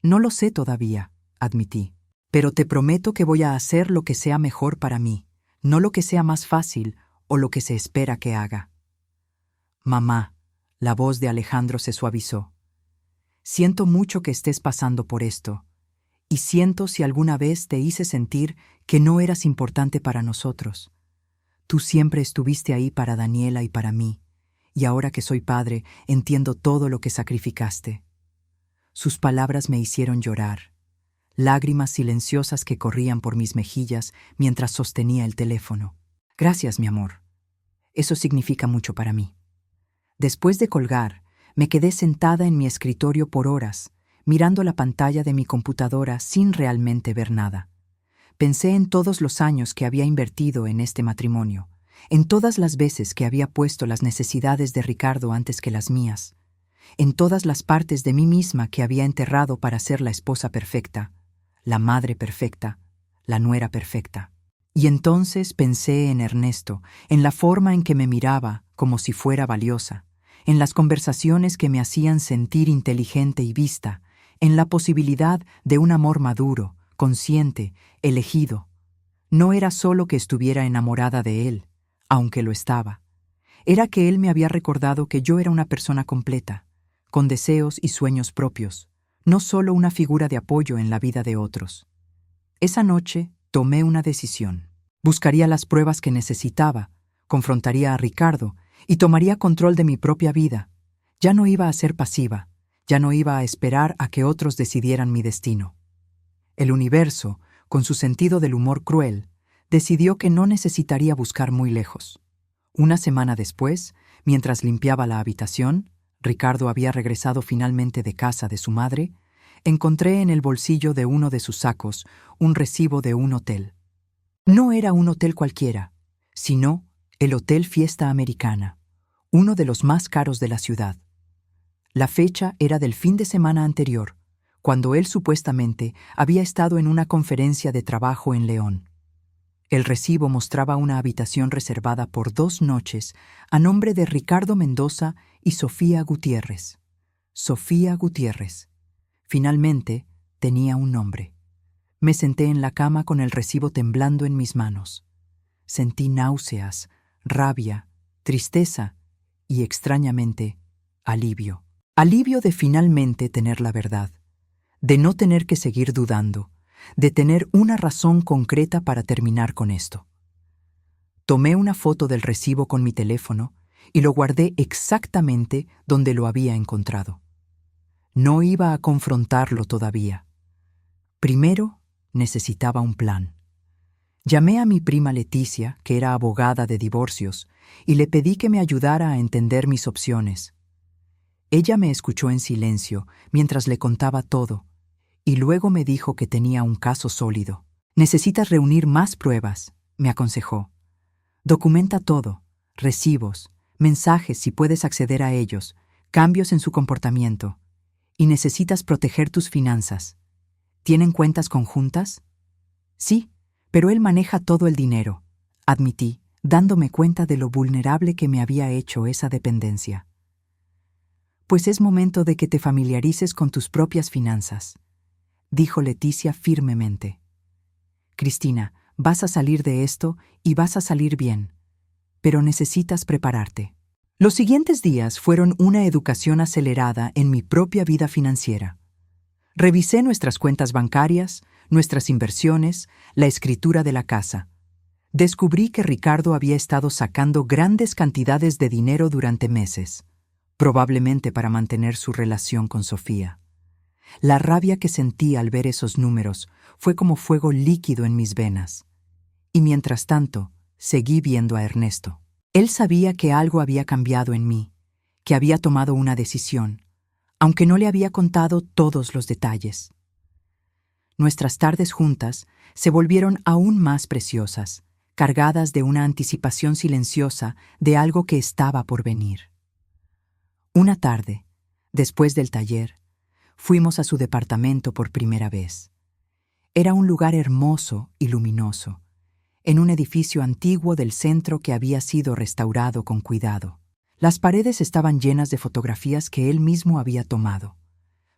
«No lo sé todavía», admití, «pero te prometo que voy a hacer lo que sea mejor para mí, no lo que sea más fácil o lo que se espera que haga». «Mamá», la voz de Alejandro se suavizó, «siento mucho que estés pasando por esto, y siento si alguna vez te hice sentir que no eras importante para nosotros. Tú siempre estuviste ahí para Daniela y para mí, y ahora que soy padre entiendo todo lo que sacrificaste». Sus palabras me hicieron llorar, lágrimas silenciosas que corrían por mis mejillas mientras sostenía el teléfono. «Gracias, mi amor. Eso significa mucho para mí». Después de colgar, me quedé sentada en mi escritorio por horas, mirando la pantalla de mi computadora sin realmente ver nada. Pensé en todos los años que había invertido en este matrimonio, en todas las veces que había puesto las necesidades de Ricardo antes que las mías, en todas las partes de mí misma que había enterrado para ser la esposa perfecta, la madre perfecta, la nuera perfecta. Y entonces pensé en Ernesto, en la forma en que me miraba como si fuera valiosa, en las conversaciones que me hacían sentir inteligente y vista, en la posibilidad de un amor maduro, consciente, elegido. No era solo que estuviera enamorada de él, aunque lo estaba. Era que él me había recordado que yo era una persona completa, con deseos y sueños propios, no solo una figura de apoyo en la vida de otros. Esa noche tomé una decisión. Buscaría las pruebas que necesitaba, confrontaría a Ricardo y tomaría control de mi propia vida. Ya no iba a ser pasiva, ya no iba a esperar a que otros decidieran mi destino. El universo, con su sentido del humor cruel, decidió que no necesitaría buscar muy lejos. Una semana después, mientras limpiaba la habitación, Ricardo había regresado finalmente de casa de su madre, encontré en el bolsillo de uno de sus sacos un recibo de un hotel. No era un hotel cualquiera, sino el Hotel Fiesta Americana, uno de los más caros de la ciudad. La fecha era del fin de semana anterior, cuando él supuestamente había estado en una conferencia de trabajo en León. El recibo mostraba una habitación reservada por 2 noches a nombre de Ricardo Mendoza y Sofía Gutiérrez. Sofía Gutiérrez. Finalmente, tenía un nombre. Me senté en la cama con el recibo temblando en mis manos. Sentí náuseas, rabia, tristeza y, extrañamente, alivio. Alivio de finalmente tener la verdad, de no tener que seguir dudando, de tener una razón concreta para terminar con esto. Tomé una foto del recibo con mi teléfono y lo guardé exactamente donde lo había encontrado. No iba a confrontarlo todavía. Primero, necesitaba un plan. Llamé a mi prima Leticia, que era abogada de divorcios, y le pedí que me ayudara a entender mis opciones. Ella me escuchó en silencio mientras le contaba todo, y luego me dijo que tenía un caso sólido. Necesitas reunir más pruebas, me aconsejó. Documenta todo, recibos, mensajes si puedes acceder a ellos, cambios en su comportamiento. Y necesitas proteger tus finanzas. ¿Tienen cuentas conjuntas? Sí, pero él maneja todo el dinero, admití, dándome cuenta de lo vulnerable que me había hecho esa dependencia. Pues es momento de que te familiarices con tus propias finanzas, dijo Leticia firmemente. Cristina, vas a salir de esto y vas a salir bien, pero necesitas prepararte. Los siguientes días fueron una educación acelerada en mi propia vida financiera. Revisé nuestras cuentas bancarias, nuestras inversiones, la escritura de la casa. Descubrí que Ricardo había estado sacando grandes cantidades de dinero durante meses, probablemente para mantener su relación con Sofía. La rabia que sentí al ver esos números fue como fuego líquido en mis venas. Y mientras tanto, seguí viendo a Ernesto. Él sabía que algo había cambiado en mí, que había tomado una decisión, aunque no le había contado todos los detalles. Nuestras tardes juntas se volvieron aún más preciosas, cargadas de una anticipación silenciosa de algo que estaba por venir. Una tarde, después del taller, fuimos a su departamento por primera vez. Era un lugar hermoso y luminoso, en un edificio antiguo del centro que había sido restaurado con cuidado. Las paredes estaban llenas de fotografías que él mismo había tomado.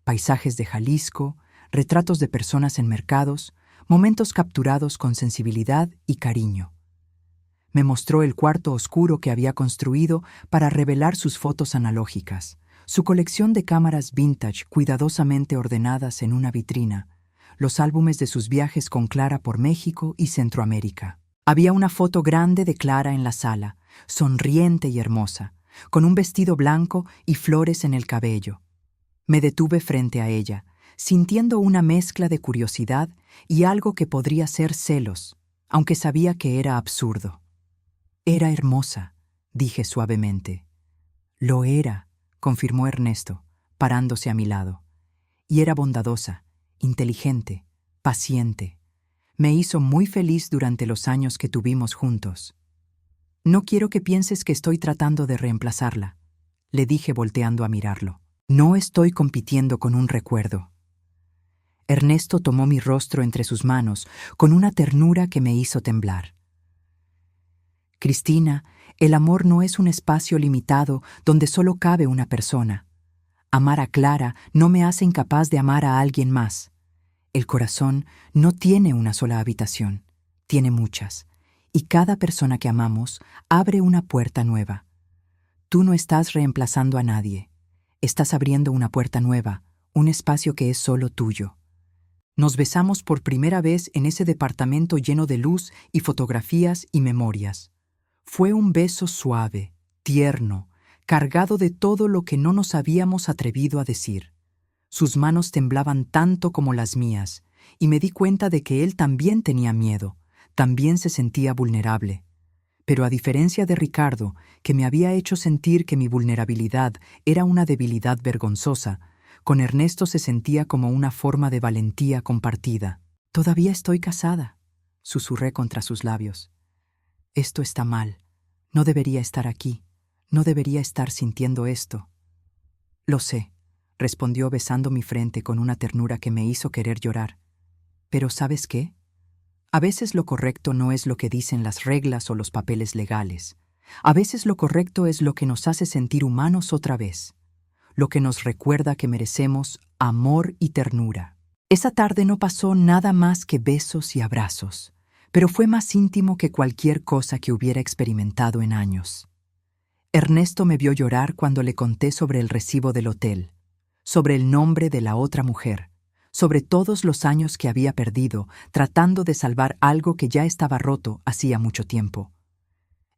Paisajes de Jalisco, retratos de personas en mercados, momentos capturados con sensibilidad y cariño. Me mostró el cuarto oscuro que había construido para revelar sus fotos analógicas, su colección de cámaras vintage cuidadosamente ordenadas en una vitrina, los álbumes de sus viajes con Clara por México y Centroamérica. Había una foto grande de Clara en la sala, sonriente y hermosa, con un vestido blanco y flores en el cabello. Me detuve frente a ella, sintiendo una mezcla de curiosidad y algo que podría ser celos, aunque sabía que era absurdo. Era hermosa, dije suavemente. Lo era, confirmó Ernesto, parándose a mi lado. Y era bondadosa, inteligente, paciente. Me hizo muy feliz durante los años que tuvimos juntos. No quiero que pienses que estoy tratando de reemplazarla, le dije volteando a mirarlo. No estoy compitiendo con un recuerdo. Ernesto tomó mi rostro entre sus manos con una ternura que me hizo temblar. Cristina, el amor no es un espacio limitado donde solo cabe una persona. Amar a Clara no me hace incapaz de amar a alguien más. El corazón no tiene una sola habitación, tiene muchas, y cada persona que amamos abre una puerta nueva. Tú no estás reemplazando a nadie, estás abriendo una puerta nueva, un espacio que es solo tuyo. Nos besamos por primera vez en ese departamento lleno de luz y fotografías y memorias. Fue un beso suave, tierno, cargado de todo lo que no nos habíamos atrevido a decir. Sus manos temblaban tanto como las mías, y me di cuenta de que él también tenía miedo, también se sentía vulnerable. Pero a diferencia de Ricardo, que me había hecho sentir que mi vulnerabilidad era una debilidad vergonzosa, con Ernesto se sentía como una forma de valentía compartida. «Todavía estoy casada», susurré contra sus labios. «Esto está mal. No debería estar aquí. No debería estar sintiendo esto». «Lo sé», respondió besando mi frente con una ternura que me hizo querer llorar. «Pero ¿sabes qué? A veces lo correcto no es lo que dicen las reglas o los papeles legales. A veces lo correcto es lo que nos hace sentir humanos otra vez, lo que nos recuerda que merecemos amor y ternura». Esa tarde no pasó nada más que besos y abrazos, pero fue más íntimo que cualquier cosa que hubiera experimentado en años. Ernesto me vio llorar cuando le conté sobre el recibo del hotel, sobre el nombre de la otra mujer, sobre todos los años que había perdido tratando de salvar algo que ya estaba roto hacía mucho tiempo.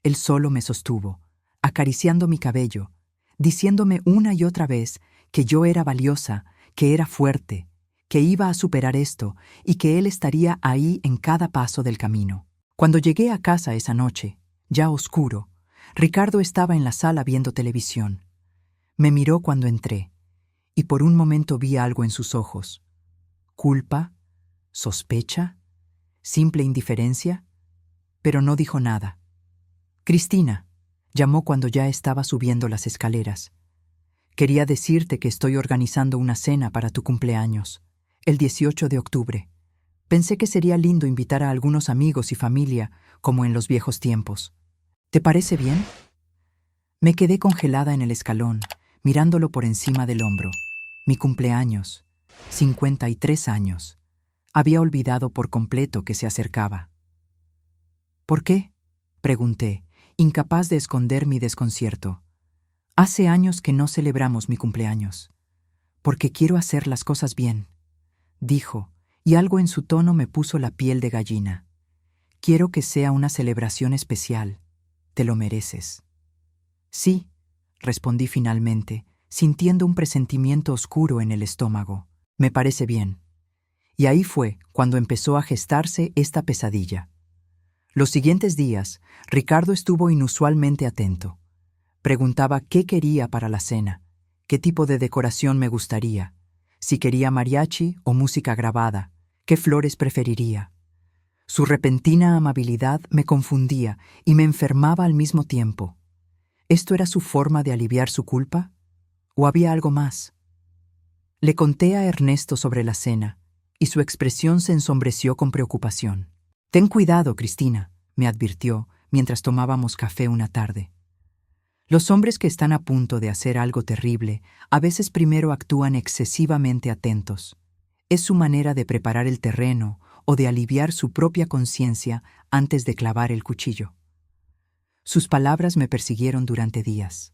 Él solo me sostuvo, acariciando mi cabello, diciéndome una y otra vez que yo era valiosa, que era fuerte, que iba a superar esto y que él estaría ahí en cada paso del camino. Cuando llegué a casa esa noche, ya oscuro, Ricardo estaba en la sala viendo televisión. Me miró cuando entré, y por un momento vi algo en sus ojos. ¿Culpa? ¿Sospecha? ¿Simple indiferencia? Pero no dijo nada. Cristina, llamó cuando ya estaba subiendo las escaleras. Quería decirte que estoy organizando una cena para tu cumpleaños, el 18 de octubre. Pensé que sería lindo invitar a algunos amigos y familia, como en los viejos tiempos. ¿Te parece bien? Me quedé congelada en el escalón, mirándolo por encima del hombro. Mi cumpleaños, 53 años. Había olvidado por completo que se acercaba. ¿Por qué?, pregunté, incapaz de esconder mi desconcierto. Hace años que no celebramos mi cumpleaños. Porque quiero hacer las cosas bien, dijo, y algo en su tono me puso la piel de gallina. Quiero que sea una celebración especial. Te lo mereces. Sí, respondí finalmente, sintiendo un presentimiento oscuro en el estómago. Me parece bien. Y ahí fue cuando empezó a gestarse esta pesadilla. Los siguientes días, Ricardo estuvo inusualmente atento. Preguntaba qué quería para la cena, qué tipo de decoración me gustaría, si quería mariachi o música grabada, qué flores preferiría. Su repentina amabilidad me confundía y me enfermaba al mismo tiempo. ¿Esto era su forma de aliviar su culpa? ¿O había algo más? Le conté a Ernesto sobre la cena, y su expresión se ensombreció con preocupación. «Ten cuidado, Cristina», me advirtió mientras tomábamos café una tarde. Los hombres que están a punto de hacer algo terrible a veces primero actúan excesivamente atentos. Es su manera de preparar el terreno o de aliviar su propia conciencia antes de clavar el cuchillo. Sus palabras me persiguieron durante días.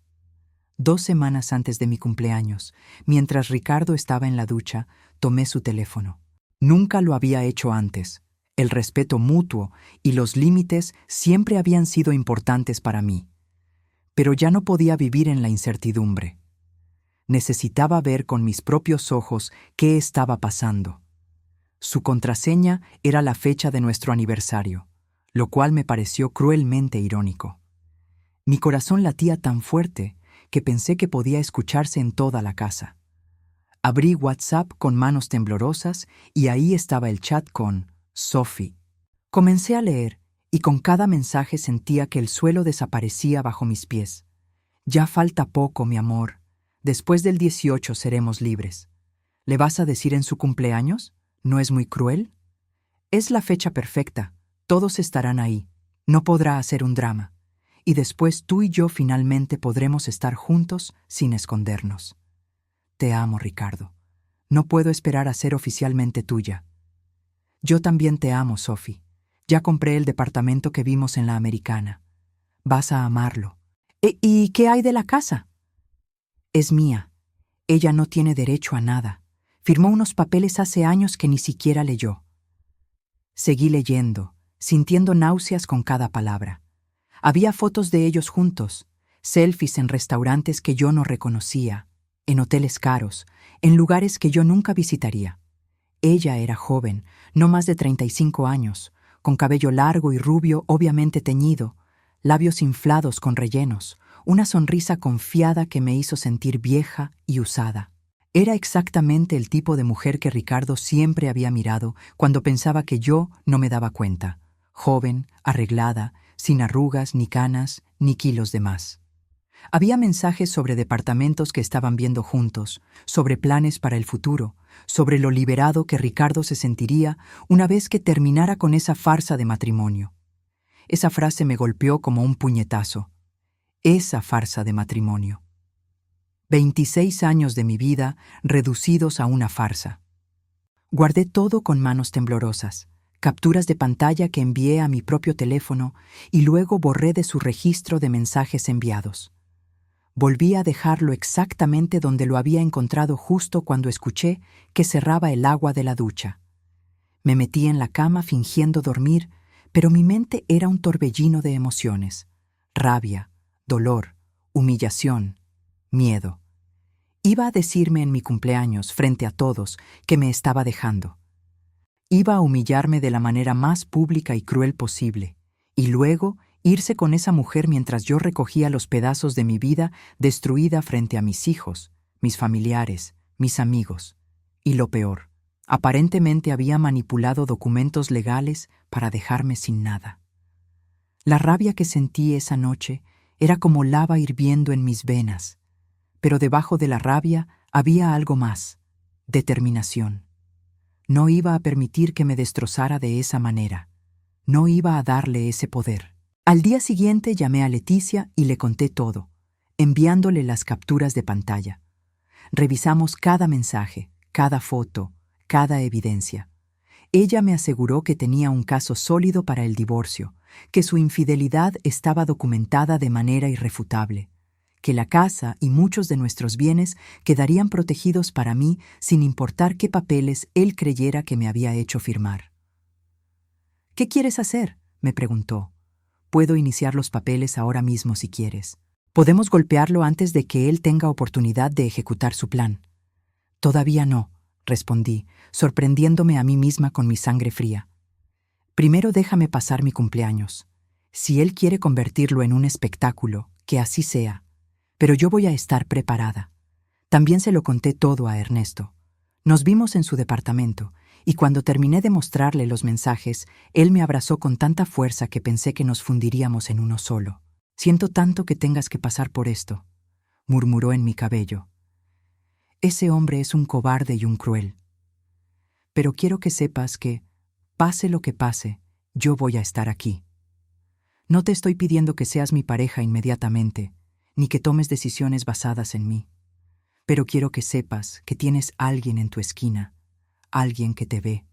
2 semanas antes de mi cumpleaños, mientras Ricardo estaba en la ducha, tomé su teléfono. Nunca lo había hecho antes. El respeto mutuo y los límites siempre habían sido importantes para mí. Pero ya no podía vivir en la incertidumbre. Necesitaba ver con mis propios ojos qué estaba pasando. Su contraseña era la fecha de nuestro aniversario, lo cual me pareció cruelmente irónico. Mi corazón latía tan fuerte que pensé que podía escucharse en toda la casa. Abrí WhatsApp con manos temblorosas y ahí estaba el chat con Sophie. Comencé a leer y con cada mensaje sentía que el suelo desaparecía bajo mis pies. Ya falta poco, mi amor. Después del 18 seremos libres. ¿Le vas a decir en su cumpleaños? ¿No es muy cruel? Es la fecha perfecta. Todos estarán ahí. No podrá hacer un drama. Y después tú y yo finalmente podremos estar juntos sin escondernos. Te amo, Ricardo. No puedo esperar a ser oficialmente tuya. Yo también te amo, Sophie. Ya compré el departamento que vimos en la Americana. Vas a amarlo. ¿Y qué hay de la casa? Es mía. Ella no tiene derecho a nada. Firmó unos papeles hace años que ni siquiera leyó. Seguí leyendo, sintiendo náuseas con cada palabra. Había fotos de ellos juntos, selfies en restaurantes que yo no reconocía, en hoteles caros, en lugares que yo nunca visitaría. Ella era joven, no más de 35 años, con cabello largo y rubio obviamente teñido, labios inflados con rellenos, una sonrisa confiada que me hizo sentir vieja y usada. Era exactamente el tipo de mujer que Ricardo siempre había mirado cuando pensaba que yo no me daba cuenta. Joven, arreglada, sin arrugas, ni canas, ni kilos de más. Había mensajes sobre departamentos que estaban viendo juntos, sobre planes para el futuro, sobre lo liberado que Ricardo se sentiría una vez que terminara con esa farsa de matrimonio. Esa frase me golpeó como un puñetazo. Esa farsa de matrimonio. 26 años de mi vida reducidos a una farsa. Guardé todo con manos temblorosas, capturas de pantalla que envié a mi propio teléfono y luego borré de su registro de mensajes enviados. Volví a dejarlo exactamente donde lo había encontrado justo cuando escuché que cerraba el agua de la ducha. Me metí en la cama fingiendo dormir, pero mi mente era un torbellino de emociones. rabia, dolor, humillación, miedo. Iba a decirme en mi cumpleaños, frente a todos, que me estaba dejando. Iba a humillarme de la manera más pública y cruel posible, y luego irse con esa mujer mientras yo recogía los pedazos de mi vida destruida frente a mis hijos, mis familiares, mis amigos. Y lo peor, aparentemente había manipulado documentos legales para dejarme sin nada. La rabia que sentí esa noche era como lava hirviendo en mis venas, pero debajo de la rabia había algo más: determinación. No iba a permitir que me destrozara de esa manera. No iba a darle ese poder. Al día siguiente llamé a Leticia y le conté todo, enviándole las capturas de pantalla. Revisamos cada mensaje, cada foto, cada evidencia. Ella me aseguró que tenía un caso sólido para el divorcio, que su infidelidad estaba documentada de manera irrefutable, que la casa y muchos de nuestros bienes quedarían protegidos para mí sin importar qué papeles él creyera que me había hecho firmar. «¿Qué quieres hacer?», me preguntó. «Puedo iniciar los papeles ahora mismo si quieres. Podemos golpearlo antes de que él tenga oportunidad de ejecutar su plan». «Todavía no», respondí, sorprendiéndome a mí misma con mi sangre fría. «Primero déjame pasar mi cumpleaños. Si él quiere convertirlo en un espectáculo, que así sea. Pero yo voy a estar preparada». También se lo conté todo a Ernesto. Nos vimos en su departamento, y cuando terminé de mostrarle los mensajes, él me abrazó con tanta fuerza que pensé que nos fundiríamos en uno solo. «Siento tanto que tengas que pasar por esto», murmuró en mi cabello. «Ese hombre es un cobarde y un cruel. Pero quiero que sepas que, pase lo que pase, yo voy a estar aquí. No te estoy pidiendo que seas mi pareja inmediatamente, ni que tomes decisiones basadas en mí. Pero quiero que sepas que tienes alguien en tu esquina, alguien que te ve,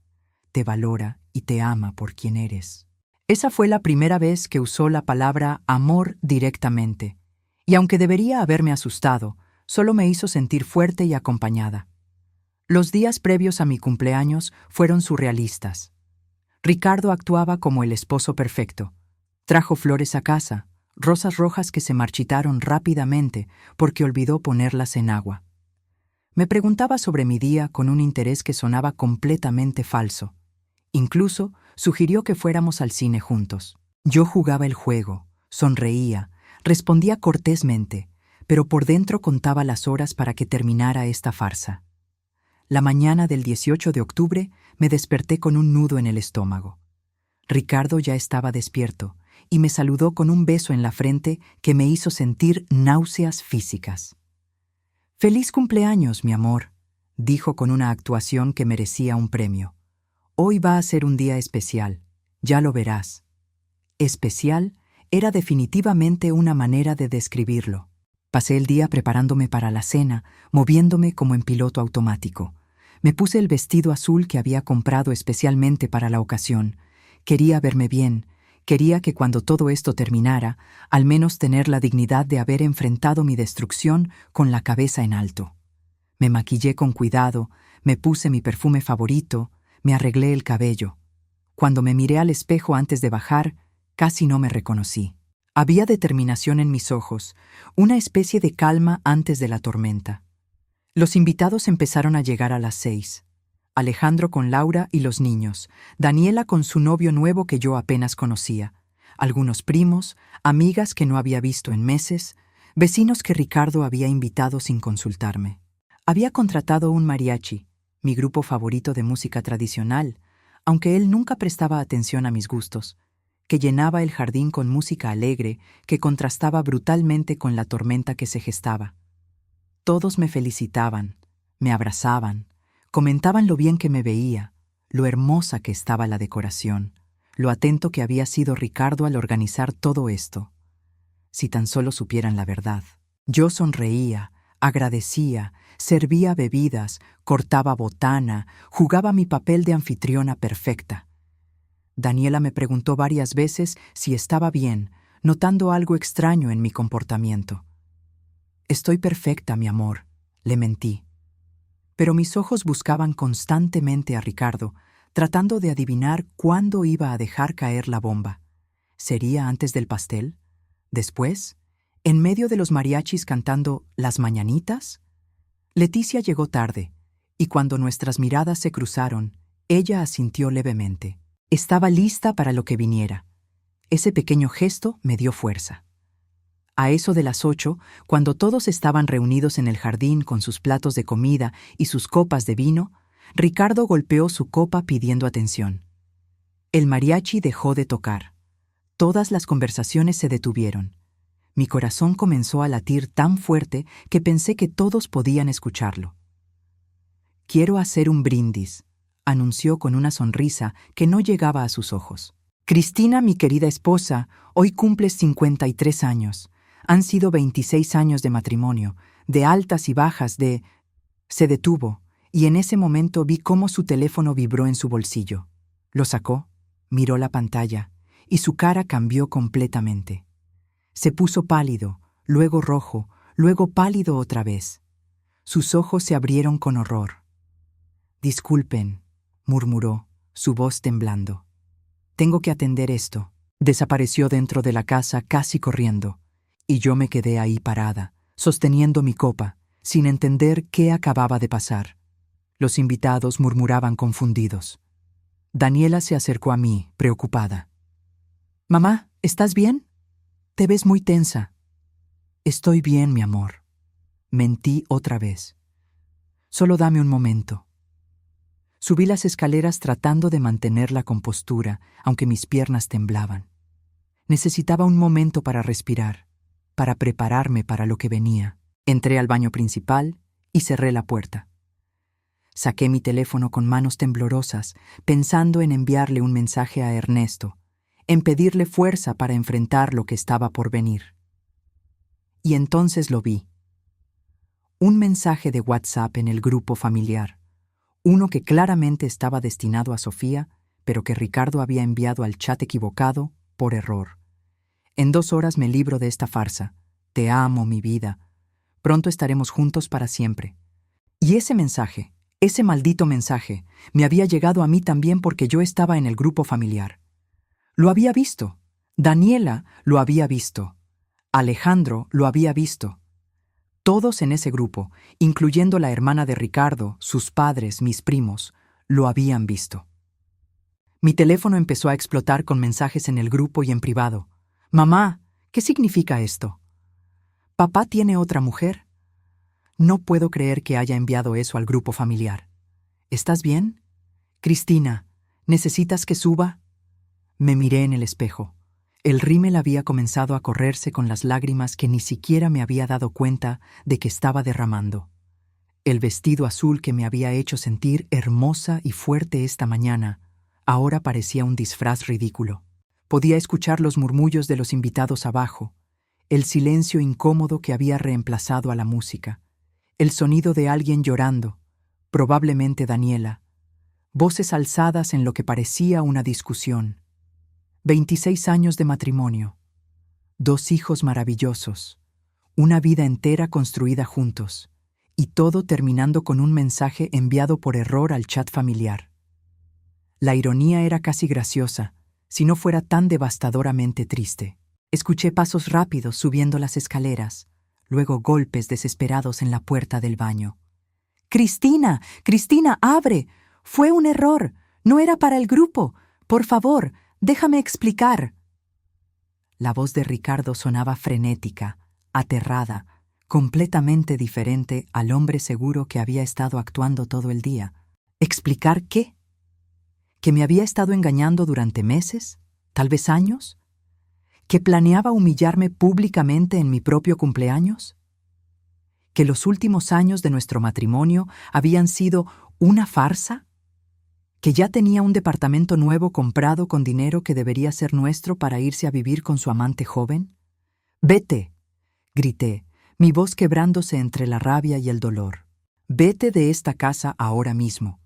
te valora y te ama por quien eres». Esa fue la primera vez que usó la palabra amor directamente, y aunque debería haberme asustado, solo me hizo sentir fuerte y acompañada. Los días previos a mi cumpleaños fueron surrealistas. Ricardo actuaba como el esposo perfecto. Trajo flores a casa, rosas rojas que se marchitaron rápidamente porque olvidó ponerlas en agua. Me preguntaba sobre mi día con un interés que sonaba completamente falso. Incluso sugirió que fuéramos al cine juntos. Yo jugaba el juego, sonreía, respondía cortésmente, pero por dentro contaba las horas para que terminara esta farsa. La mañana del 18 de octubre me desperté con un nudo en el estómago. Ricardo ya estaba despierto y me saludó con un beso en la frente que me hizo sentir náuseas físicas. «Feliz cumpleaños, mi amor», dijo con una actuación que merecía un premio. «Hoy va a ser un día especial, ya lo verás». Especial era definitivamente una manera de describirlo. Pasé el día preparándome para la cena, moviéndome como en piloto automático. Me puse el vestido azul que había comprado especialmente para la ocasión. Quería verme bien, quería que cuando todo esto terminara, al menos tener la dignidad de haber enfrentado mi destrucción con la cabeza en alto. Me maquillé con cuidado, me puse mi perfume favorito, me arreglé el cabello. Cuando me miré al espejo antes de bajar, casi no me reconocí. Había determinación en mis ojos, una especie de calma antes de la tormenta. Los invitados empezaron a llegar a las 6. Alejandro con Laura y los niños, Daniela con su novio nuevo que yo apenas conocía, algunos primos, amigas que no había visto en meses, vecinos que Ricardo había invitado sin consultarme. Había contratado un mariachi, mi grupo favorito de música tradicional, aunque él nunca prestaba atención a mis gustos, que llenaba el jardín con música alegre que contrastaba brutalmente con la tormenta que se gestaba. Todos me felicitaban, me abrazaban, comentaban lo bien que me veía, lo hermosa que estaba la decoración, lo atento que había sido Ricardo al organizar todo esto. Si tan solo supieran la verdad. Yo sonreía, agradecía, servía bebidas, cortaba botana, jugaba mi papel de anfitriona perfecta. Daniela me preguntó varias veces si estaba bien, notando algo extraño en mi comportamiento. «Estoy perfecta, mi amor», le mentí. Pero mis ojos buscaban constantemente a Ricardo, tratando de adivinar cuándo iba a dejar caer la bomba. ¿Sería antes del pastel? Después, en medio de los mariachis cantando Las Mañanitas, Leticia llegó tarde, y cuando nuestras miradas se cruzaron, ella asintió levemente. Estaba lista para lo que viniera. Ese pequeño gesto me dio fuerza. A eso de las 8, cuando todos estaban reunidos en el jardín con sus platos de comida y sus copas de vino, Ricardo golpeó su copa pidiendo atención. El mariachi dejó de tocar. Todas las conversaciones se detuvieron. Mi corazón comenzó a latir tan fuerte que pensé que todos podían escucharlo. «Quiero hacer un brindis», anunció con una sonrisa que no llegaba a sus ojos. «Cristina, mi querida esposa, hoy cumples 53 años. Han sido 26 años de matrimonio, de altas y bajas, de...» Se detuvo, y en ese momento vi cómo su teléfono vibró en su bolsillo. Lo sacó, miró la pantalla, y su cara cambió completamente. Se puso pálido, luego rojo, luego pálido otra vez. Sus ojos se abrieron con horror. «Disculpen», murmuró, su voz temblando. «Tengo que atender esto». Desapareció dentro de la casa casi corriendo, y yo me quedé ahí parada, sosteniendo mi copa, sin entender qué acababa de pasar. Los invitados murmuraban confundidos. Daniela se acercó a mí, preocupada. «Mamá, ¿estás bien? Te ves muy tensa». «Estoy bien, mi amor». Mentí otra vez. «Solo dame un momento». Subí las escaleras tratando de mantener la compostura, aunque mis piernas temblaban. Necesitaba un momento para respirar, para prepararme para lo que venía. Entré al baño principal y cerré la puerta. Saqué mi teléfono con manos temblorosas, pensando en enviarle un mensaje a Ernesto, en pedirle fuerza para enfrentar lo que estaba por venir. Y entonces lo vi. Un mensaje de WhatsApp en el grupo familiar. Uno que claramente estaba destinado a Sofía, pero que Ricardo había enviado al chat equivocado por error. «En 2 horas me libro de esta farsa. Te amo, mi vida. Pronto estaremos juntos para siempre». Y ese mensaje, ese maldito mensaje, me había llegado a mí también porque yo estaba en el grupo familiar. Lo había visto. Daniela lo había visto. Alejandro lo había visto. Todos en ese grupo, incluyendo la hermana de Ricardo, sus padres, mis primos, lo habían visto. Mi teléfono empezó a explotar con mensajes en el grupo y en privado. «Mamá, ¿qué significa esto? ¿Papá tiene otra mujer? No puedo creer que haya enviado eso al grupo familiar. ¿Estás bien? Cristina, ¿necesitas que suba?» Me miré en el espejo. El rímel había comenzado a correrse con las lágrimas que ni siquiera me había dado cuenta de que estaba derramando. El vestido azul que me había hecho sentir hermosa y fuerte esta mañana ahora parecía un disfraz ridículo. Podía escuchar los murmullos de los invitados abajo, el silencio incómodo que había reemplazado a la música, el sonido de alguien llorando, probablemente Daniela, voces alzadas en lo que parecía una discusión. 26 años de matrimonio, 2 hijos maravillosos, una vida entera construida juntos, y todo terminando con un mensaje enviado por error al chat familiar. La ironía era casi graciosa, si no fuera tan devastadoramente triste. Escuché pasos rápidos subiendo las escaleras, luego golpes desesperados en la puerta del baño. «Cristina, Cristina, abre. Fue un error. No era para el grupo. Por favor, déjame explicar». La voz de Ricardo sonaba frenética, aterrada, completamente diferente al hombre seguro que había estado actuando todo el día. ¿Explicar qué? ¿Que me había estado engañando durante meses? ¿Tal vez años? ¿Que planeaba humillarme públicamente en mi propio cumpleaños? ¿Que los últimos años de nuestro matrimonio habían sido una farsa? ¿Que ya tenía un departamento nuevo comprado con dinero que debería ser nuestro para irse a vivir con su amante joven? «Vete», grité, mi voz quebrándose entre la rabia y el dolor. «Vete de esta casa ahora mismo.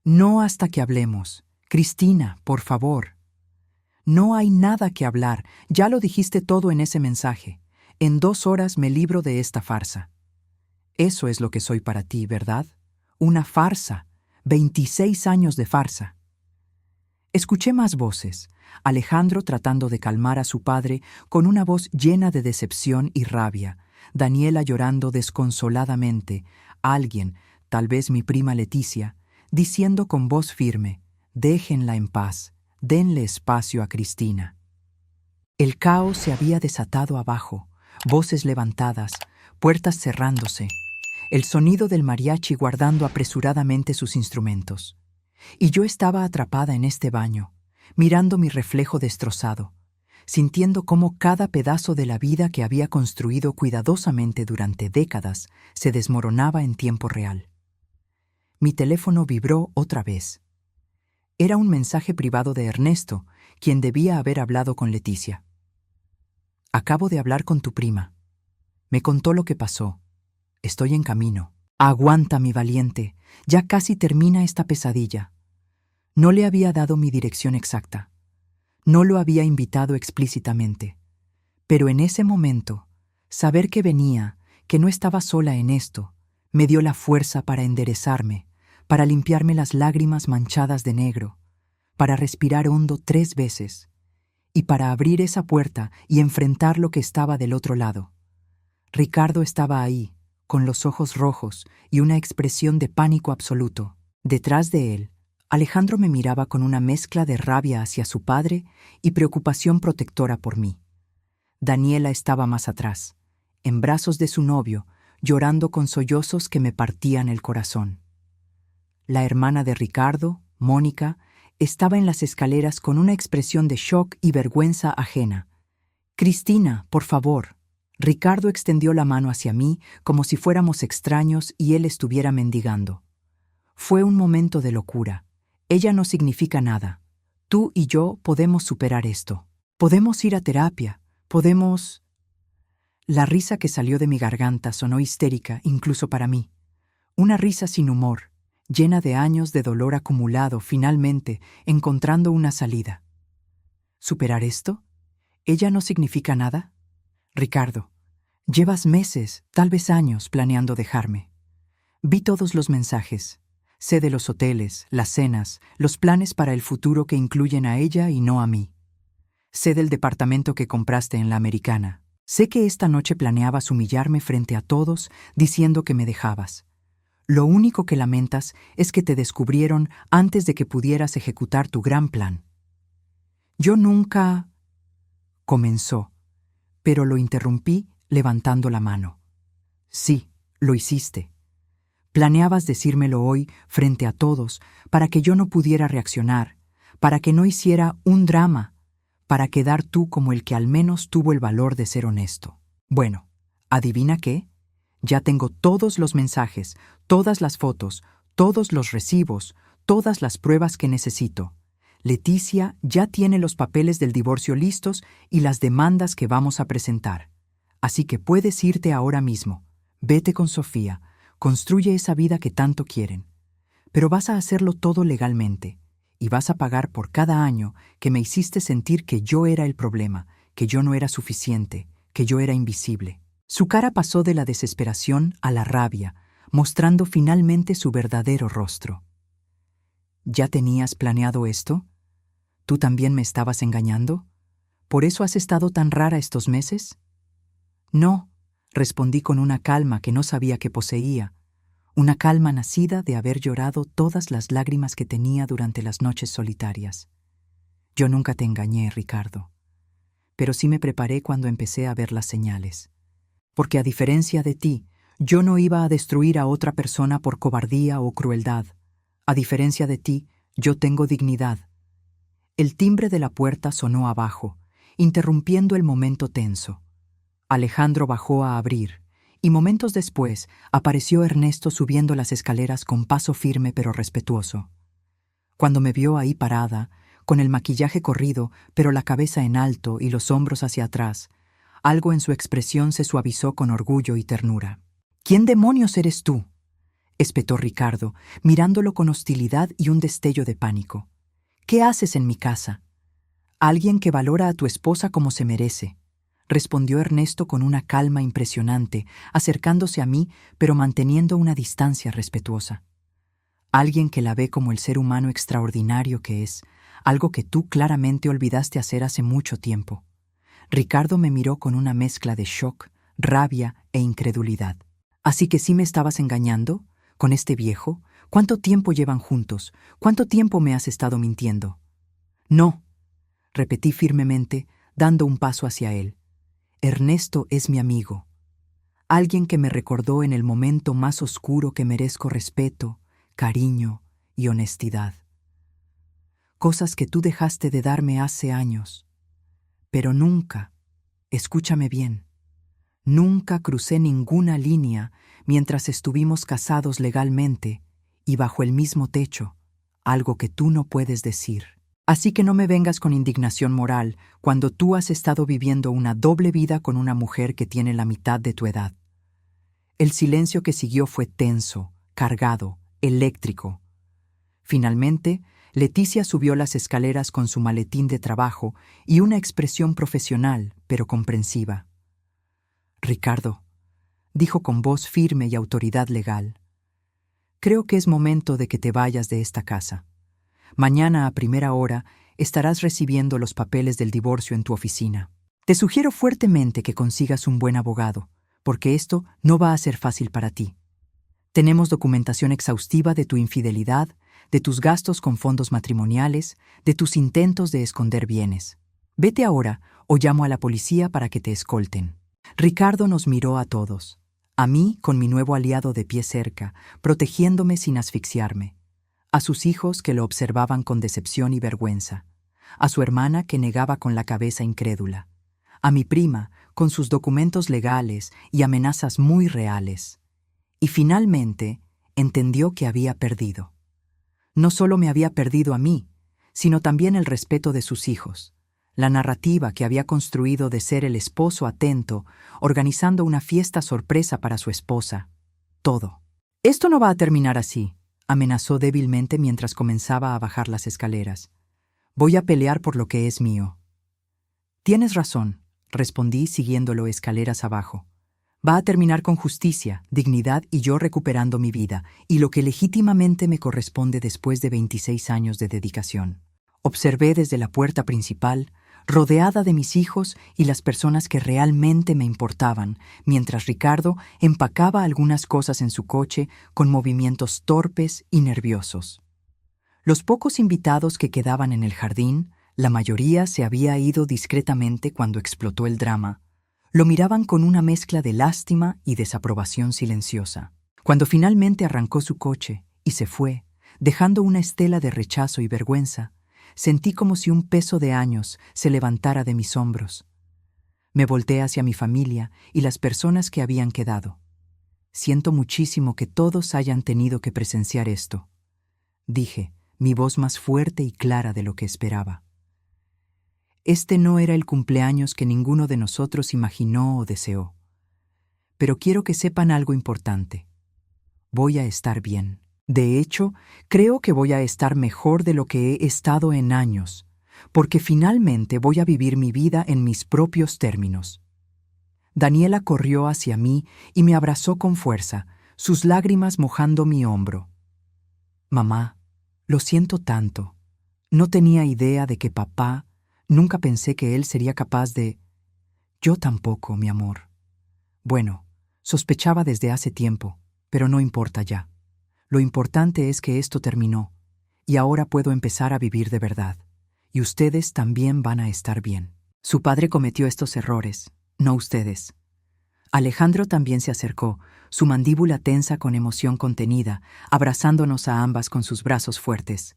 No hasta que hablemos. Cristina, por favor». «No hay nada que hablar, ya lo dijiste todo en ese mensaje. En 2 horas me libro de esta farsa». Eso es lo que soy para ti, ¿verdad? Una farsa. 26 años de farsa. Escuché más voces, Alejandro tratando de calmar a su padre con una voz llena de decepción y rabia, Daniela llorando desconsoladamente, alguien, tal vez mi prima Leticia, diciendo con voz firme: «Déjenla en paz, denle espacio a Cristina». El caos se había desatado abajo, voces levantadas, puertas cerrándose, el sonido del mariachi guardando apresuradamente sus instrumentos. Y yo estaba atrapada en este baño, mirando mi reflejo destrozado, sintiendo cómo cada pedazo de la vida que había construido cuidadosamente durante décadas se desmoronaba en tiempo real. Mi teléfono vibró otra vez. Era un mensaje privado de Ernesto, quien debía haber hablado con Leticia. «Acabo de hablar con tu prima. Me contó lo que pasó. Estoy en camino. Aguanta, mi valiente. Ya casi termina esta pesadilla». No le había dado mi dirección exacta. No lo había invitado explícitamente. Pero en ese momento, saber que venía, que no estaba sola en esto, me dio la fuerza para enderezarme, para limpiarme las lágrimas manchadas de negro, para respirar hondo 3 veces, y para abrir esa puerta y enfrentar lo que estaba del otro lado. Ricardo estaba ahí, con los ojos rojos y una expresión de pánico absoluto. Detrás de él, Alejandro me miraba con una mezcla de rabia hacia su padre y preocupación protectora por mí. Daniela estaba más atrás, en brazos de su novio, llorando con sollozos que me partían el corazón. La hermana de Ricardo, Mónica, estaba en las escaleras con una expresión de shock y vergüenza ajena. «Cristina, por favor». Ricardo extendió la mano hacia mí como si fuéramos extraños y él estuviera mendigando. Fue un momento de locura. Ella no significa nada. Tú y yo podemos superar esto. Podemos ir a terapia. Podemos... La risa que salió de mi garganta sonó histérica incluso para mí. Una risa sin humor, llena de años de dolor acumulado, finalmente encontrando una salida. ¿Superar esto? ¿Ella no significa nada? Ricardo, llevas meses, tal vez años, planeando dejarme. Vi todos los mensajes. Sé de los hoteles, las cenas, los planes para el futuro que incluyen a ella y no a mí. Sé del departamento que compraste en la Americana. Sé que esta noche planeabas humillarme frente a todos diciendo que me dejabas. Lo único que lamentas es que te descubrieron antes de que pudieras ejecutar tu gran plan. Yo nunca... comenzó, pero lo interrumpí levantando la mano. Sí, lo hiciste. Planeabas decírmelo hoy frente a todos para que yo no pudiera reaccionar, para que no hiciera un drama, para quedar tú como el que al menos tuvo el valor de ser honesto. Bueno, ¿adivina qué? Ya tengo todos los mensajes, todas las fotos, todos los recibos, todas las pruebas que necesito. Leticia ya tiene los papeles del divorcio listos y las demandas que vamos a presentar. Así que puedes irte ahora mismo. Vete con Sofía. Construye esa vida que tanto quieren. Pero vas a hacerlo todo legalmente, y vas a pagar por cada año que me hiciste sentir que yo era el problema, que yo no era suficiente, que yo era invisible. Su cara pasó de la desesperación a la rabia, mostrando finalmente su verdadero rostro. ¿Ya tenías planeado esto? ¿Tú también me estabas engañando? ¿Por eso has estado tan rara estos meses? No, respondí con una calma que no sabía que poseía, una calma nacida de haber llorado todas las lágrimas que tenía durante las noches solitarias. Yo nunca te engañé, Ricardo, pero sí me preparé cuando empecé a ver las señales. Porque a diferencia de ti, yo no iba a destruir a otra persona por cobardía o crueldad. A diferencia de ti, yo tengo dignidad. El timbre de la puerta sonó abajo, interrumpiendo el momento tenso. Alejandro bajó a abrir, y momentos después apareció Ernesto subiendo las escaleras con paso firme pero respetuoso. Cuando me vio ahí parada, con el maquillaje corrido, pero la cabeza en alto y los hombros hacia atrás, algo en su expresión se suavizó con orgullo y ternura. «¿Quién demonios eres tú?», espetó Ricardo, mirándolo con hostilidad y un destello de pánico. «¿Qué haces en mi casa?». «Alguien que valora a tu esposa como se merece», respondió Ernesto con una calma impresionante, acercándose a mí, pero manteniendo una distancia respetuosa. «Alguien que la ve como el ser humano extraordinario que es, algo que tú claramente olvidaste hacer hace mucho tiempo. Ricardo me miró con una mezcla de shock, rabia e incredulidad. ¿Así que sí me estabas engañando? ¿Con este viejo? ¿Cuánto tiempo llevan juntos? ¿Cuánto tiempo me has estado mintiendo? No, repetí firmemente, dando un paso hacia él. Ernesto es mi amigo. Alguien que me recordó en el momento más oscuro que merezco respeto, cariño y honestidad. Cosas que tú dejaste de darme hace años. Pero nunca, escúchame bien, nunca crucé ninguna línea mientras estuvimos casados legalmente y bajo el mismo techo, algo que tú no puedes decir. Así que no me vengas con indignación moral cuando tú has estado viviendo una doble vida con una mujer que tiene la mitad de tu edad. El silencio que siguió fue tenso, cargado, eléctrico. Finalmente, Leticia subió las escaleras con su maletín de trabajo y una expresión profesional, pero comprensiva. «Ricardo», dijo con voz firme y autoridad legal, «creo que es momento de que te vayas de esta casa. Mañana a primera hora estarás recibiendo los papeles del divorcio en tu oficina. Te sugiero fuertemente que consigas un buen abogado, porque esto no va a ser fácil para ti. Tenemos documentación exhaustiva de tu infidelidad, de tus gastos con fondos matrimoniales, de tus intentos de esconder bienes. Vete ahora o llamo a la policía para que te escolten». Ricardo nos miró a todos, a mí con mi nuevo aliado de pie cerca, protegiéndome sin asfixiarme, a sus hijos que lo observaban con decepción y vergüenza, a su hermana que negaba con la cabeza incrédula, a mi prima con sus documentos legales y amenazas muy reales. Y finalmente entendió que había perdido. No solo me había perdido a mí, sino también el respeto de sus hijos, la narrativa que había construido de ser el esposo atento, organizando una fiesta sorpresa para su esposa. Todo. «Esto no va a terminar así», amenazó débilmente mientras comenzaba a bajar las escaleras. «Voy a pelear por lo que es mío». «Tienes razón», respondí siguiéndolo escaleras abajo. «Va a terminar con justicia, dignidad y yo recuperando mi vida, y lo que legítimamente me corresponde después de 26 años de dedicación». Observé desde la puerta principal, rodeada de mis hijos y las personas que realmente me importaban, mientras Ricardo empacaba algunas cosas en su coche con movimientos torpes y nerviosos. Los pocos invitados que quedaban en el jardín, la mayoría se había ido discretamente cuando explotó el drama, lo miraban con una mezcla de lástima y desaprobación silenciosa. Cuando finalmente arrancó su coche y se fue, dejando una estela de rechazo y vergüenza, sentí como si un peso de años se levantara de mis hombros. Me volteé hacia mi familia y las personas que habían quedado. «Siento muchísimo que todos hayan tenido que presenciar esto», dije, mi voz más fuerte y clara de lo que esperaba. Este no era el cumpleaños que ninguno de nosotros imaginó o deseó. Pero quiero que sepan algo importante. Voy a estar bien. De hecho, creo que voy a estar mejor de lo que he estado en años, porque finalmente voy a vivir mi vida en mis propios términos. Daniela corrió hacia mí y me abrazó con fuerza, sus lágrimas mojando mi hombro. «Mamá, lo siento tanto. No tenía idea de que papá, nunca pensé que él sería capaz de...». «Yo tampoco, mi amor. Bueno, sospechaba desde hace tiempo, pero no importa ya. Lo importante es que esto terminó, y ahora puedo empezar a vivir de verdad. Y ustedes también van a estar bien. Su padre cometió estos errores, no ustedes». Alejandro también se acercó, su mandíbula tensa con emoción contenida, abrazándonos a ambas con sus brazos fuertes.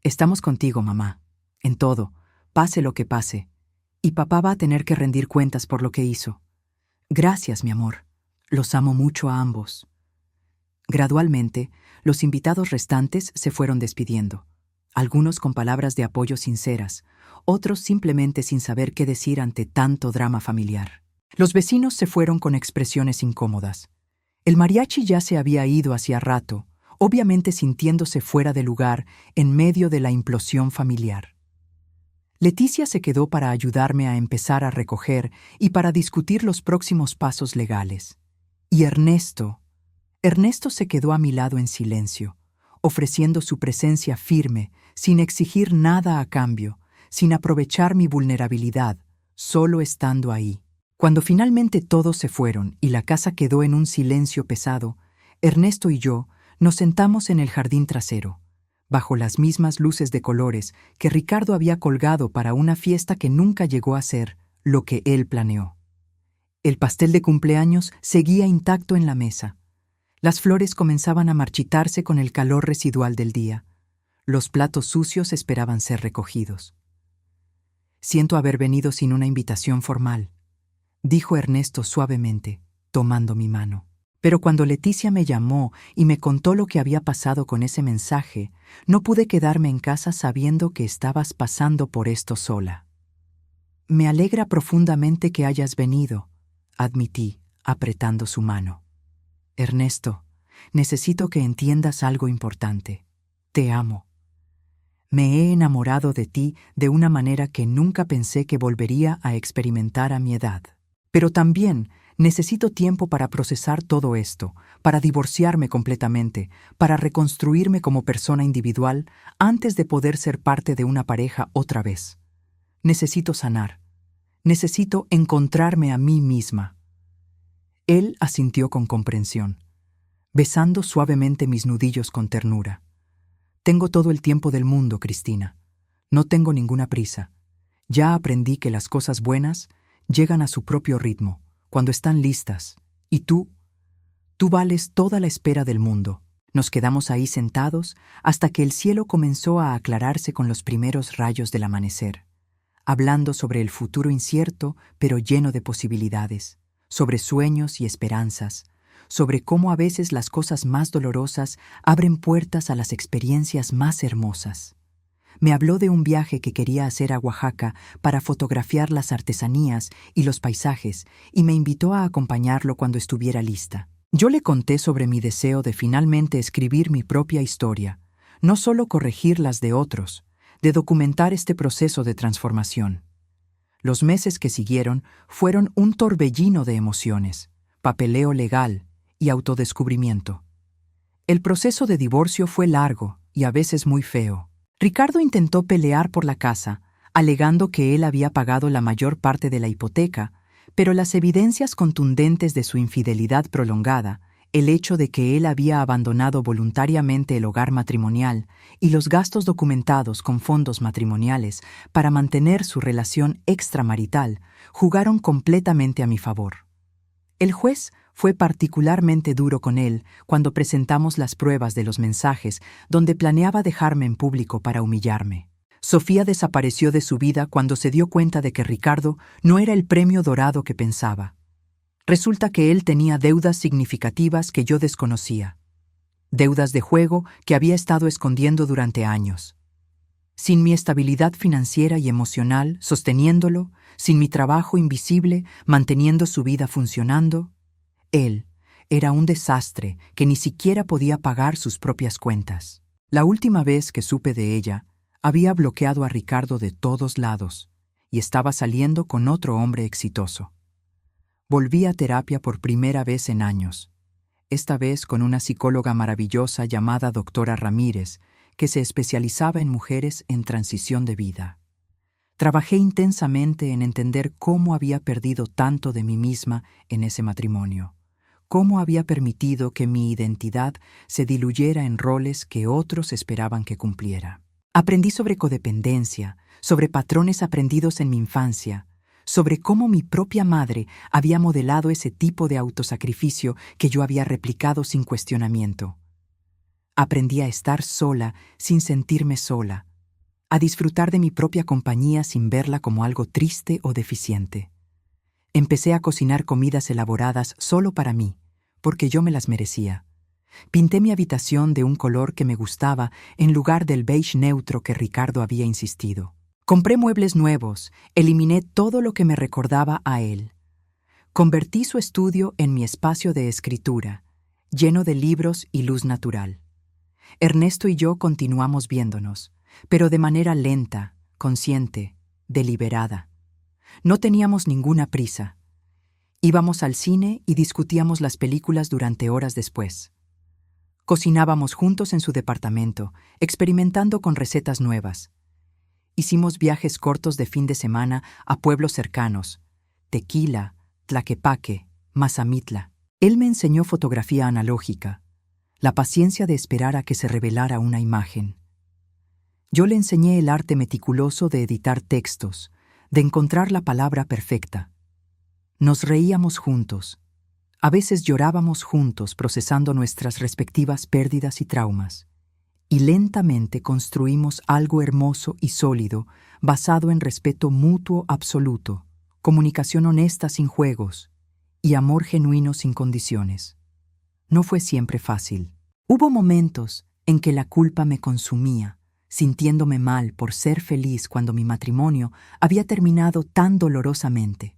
«Estamos contigo, mamá, en todo, pase lo que pase, y papá va a tener que rendir cuentas por lo que hizo. Gracias, mi amor. Los amo mucho a ambos». Gradualmente, los invitados restantes se fueron despidiendo, algunos con palabras de apoyo sinceras, otros simplemente sin saber qué decir ante tanto drama familiar. Los vecinos se fueron con expresiones incómodas. El mariachi ya se había ido hacía rato, obviamente sintiéndose fuera de lugar en medio de la implosión familiar. Leticia se quedó para ayudarme a empezar a recoger y para discutir los próximos pasos legales. Y Ernesto se quedó a mi lado en silencio, ofreciendo su presencia firme, sin exigir nada a cambio, sin aprovechar mi vulnerabilidad, solo estando ahí. Cuando finalmente todos se fueron y la casa quedó en un silencio pesado, Ernesto y yo nos sentamos en el jardín trasero, bajo las mismas luces de colores que Ricardo había colgado para una fiesta que nunca llegó a ser lo que él planeó. El pastel de cumpleaños seguía intacto en la mesa. Las flores comenzaban a marchitarse con el calor residual del día. Los platos sucios esperaban ser recogidos. «Siento haber venido sin una invitación formal», dijo Ernesto suavemente, tomando mi mano. Pero cuando Leticia me llamó y me contó lo que había pasado con ese mensaje, no pude quedarme en casa sabiendo que estabas pasando por esto sola. «Me alegra profundamente que hayas venido», admití, apretando su mano. «Ernesto, necesito que entiendas algo importante. Te amo. Me he enamorado de ti de una manera que nunca pensé que volvería a experimentar a mi edad. Pero también necesito tiempo para procesar todo esto, para divorciarme completamente, para reconstruirme como persona individual antes de poder ser parte de una pareja otra vez. Necesito sanar. Necesito encontrarme a mí misma». Él asintió con comprensión, besando suavemente mis nudillos con ternura. «Tengo todo el tiempo del mundo, Cristina. No tengo ninguna prisa. Ya aprendí que las cosas buenas llegan a su propio ritmo, cuando están listas. Y tú vales toda la espera del mundo». Nos quedamos ahí sentados hasta que el cielo comenzó a aclararse con los primeros rayos del amanecer, hablando sobre el futuro incierto pero lleno de posibilidades, sobre sueños y esperanzas, sobre cómo a veces las cosas más dolorosas abren puertas a las experiencias más hermosas. Me habló de un viaje que quería hacer a Oaxaca para fotografiar las artesanías y los paisajes y me invitó a acompañarlo cuando estuviera lista. Yo le conté sobre mi deseo de finalmente escribir mi propia historia, no solo corregir las de otros, de documentar este proceso de transformación. Los meses que siguieron fueron un torbellino de emociones, papeleo legal y autodescubrimiento. El proceso de divorcio fue largo y a veces muy feo. Ricardo intentó pelear por la casa, alegando que él había pagado la mayor parte de la hipoteca, pero las evidencias contundentes de su infidelidad prolongada, el hecho de que él había abandonado voluntariamente el hogar matrimonial y los gastos documentados con fondos matrimoniales para mantener su relación extramarital, jugaron completamente a mi favor. El juez fue particularmente duro con él cuando presentamos las pruebas de los mensajes donde planeaba dejarme en público para humillarme. Sofía desapareció de su vida cuando se dio cuenta de que Ricardo no era el premio dorado que pensaba. Resulta que él tenía deudas significativas que yo desconocía. Deudas de juego que había estado escondiendo durante años. Sin mi estabilidad financiera y emocional sosteniéndolo, sin mi trabajo invisible manteniendo su vida funcionando, él era un desastre que ni siquiera podía pagar sus propias cuentas. La última vez que supe de ella, había bloqueado a Ricardo de todos lados y estaba saliendo con otro hombre exitoso. Volví a terapia por primera vez en años, esta vez con una psicóloga maravillosa llamada doctora Ramírez, que se especializaba en mujeres en transición de vida. Trabajé intensamente en entender cómo había perdido tanto de mí misma en ese matrimonio, cómo había permitido que mi identidad se diluyera en roles que otros esperaban que cumpliera. Aprendí sobre codependencia, sobre patrones aprendidos en mi infancia, sobre cómo mi propia madre había modelado ese tipo de autosacrificio que yo había replicado sin cuestionamiento. Aprendí a estar sola sin sentirme sola, a disfrutar de mi propia compañía sin verla como algo triste o deficiente. Empecé a cocinar comidas elaboradas solo para mí, porque yo me las merecía. Pinté mi habitación de un color que me gustaba en lugar del beige neutro que Ricardo había insistido. Compré muebles nuevos, eliminé todo lo que me recordaba a él. Convertí su estudio en mi espacio de escritura, lleno de libros y luz natural. Ernesto y yo continuamos viéndonos, pero de manera lenta, consciente, deliberada. No teníamos ninguna prisa. Íbamos al cine y discutíamos las películas durante horas después. Cocinábamos juntos en su departamento, experimentando con recetas nuevas. Hicimos viajes cortos de fin de semana a pueblos cercanos: Tequila, Tlaquepaque, Mazamitla. Él me enseñó fotografía analógica, la paciencia de esperar a que se revelara una imagen. Yo le enseñé el arte meticuloso de editar textos, de encontrar la palabra perfecta. Nos reíamos juntos. A veces llorábamos juntos procesando nuestras respectivas pérdidas y traumas. Y lentamente construimos algo hermoso y sólido, basado en respeto mutuo absoluto, comunicación honesta sin juegos y amor genuino sin condiciones. No fue siempre fácil. Hubo momentos en que la culpa me consumía, sintiéndome mal por ser feliz cuando mi matrimonio había terminado tan dolorosamente.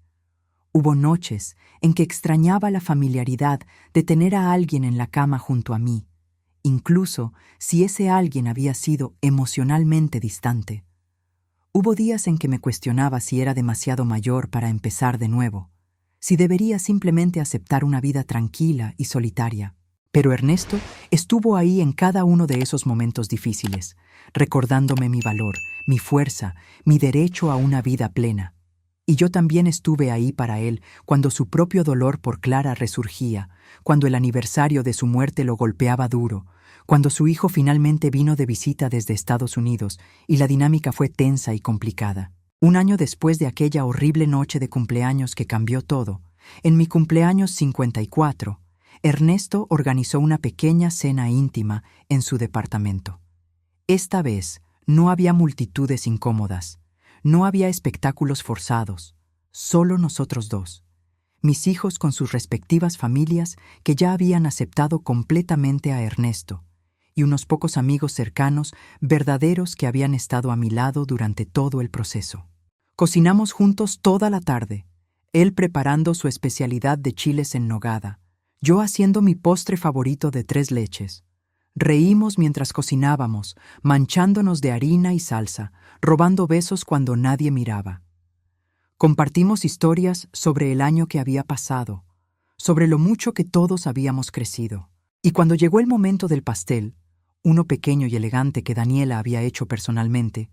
Hubo noches en que extrañaba la familiaridad de tener a alguien en la cama junto a mí, incluso si ese alguien había sido emocionalmente distante. Hubo días en que me cuestionaba si era demasiado mayor para empezar de nuevo, si debería simplemente aceptar una vida tranquila y solitaria. Pero Ernesto estuvo ahí en cada uno de esos momentos difíciles, recordándome mi valor, mi fuerza, mi derecho a una vida plena. Y yo también estuve ahí para él cuando su propio dolor por Clara resurgía, cuando el aniversario de su muerte lo golpeaba duro, cuando su hijo finalmente vino de visita desde Estados Unidos y la dinámica fue tensa y complicada. Un año después de aquella horrible noche de cumpleaños que cambió todo, en mi cumpleaños 54, Ernesto organizó una pequeña cena íntima en su departamento. Esta vez no había multitudes incómodas. No había espectáculos forzados, solo nosotros dos, mis hijos con sus respectivas familias que ya habían aceptado completamente a Ernesto, y unos pocos amigos cercanos, verdaderos, que habían estado a mi lado durante todo el proceso. Cocinamos juntos toda la tarde, él preparando su especialidad de chiles en nogada, yo haciendo mi postre favorito de 3 leches. Reímos mientras cocinábamos, manchándonos de harina y salsa, robando besos cuando nadie miraba. Compartimos historias sobre el año que había pasado, sobre lo mucho que todos habíamos crecido. Y cuando llegó el momento del pastel, uno pequeño y elegante que Daniela había hecho personalmente,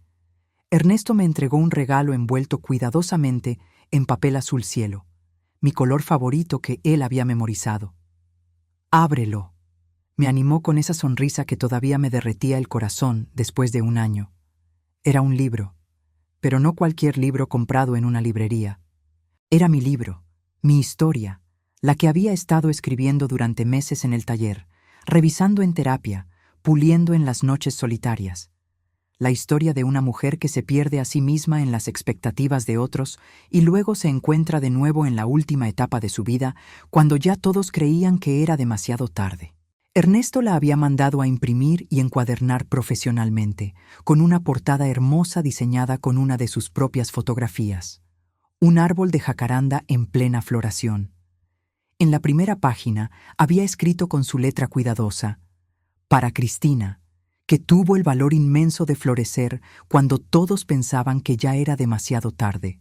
Ernesto me entregó un regalo envuelto cuidadosamente en papel azul cielo, mi color favorito que él había memorizado. «Ábrelo», me animó con esa sonrisa que todavía me derretía el corazón después de un año. Era un libro, pero no cualquier libro comprado en una librería. Era mi libro, mi historia, la que había estado escribiendo durante meses en el taller, revisando en terapia, puliendo en las noches solitarias. La historia de una mujer que se pierde a sí misma en las expectativas de otros y luego se encuentra de nuevo en la última etapa de su vida, cuando ya todos creían que era demasiado tarde. Ernesto la había mandado a imprimir y encuadernar profesionalmente, con una portada hermosa diseñada con una de sus propias fotografías. Un árbol de jacaranda en plena floración. En la primera página había escrito con su letra cuidadosa: «Para Cristina, que tuvo el valor inmenso de florecer cuando todos pensaban que ya era demasiado tarde.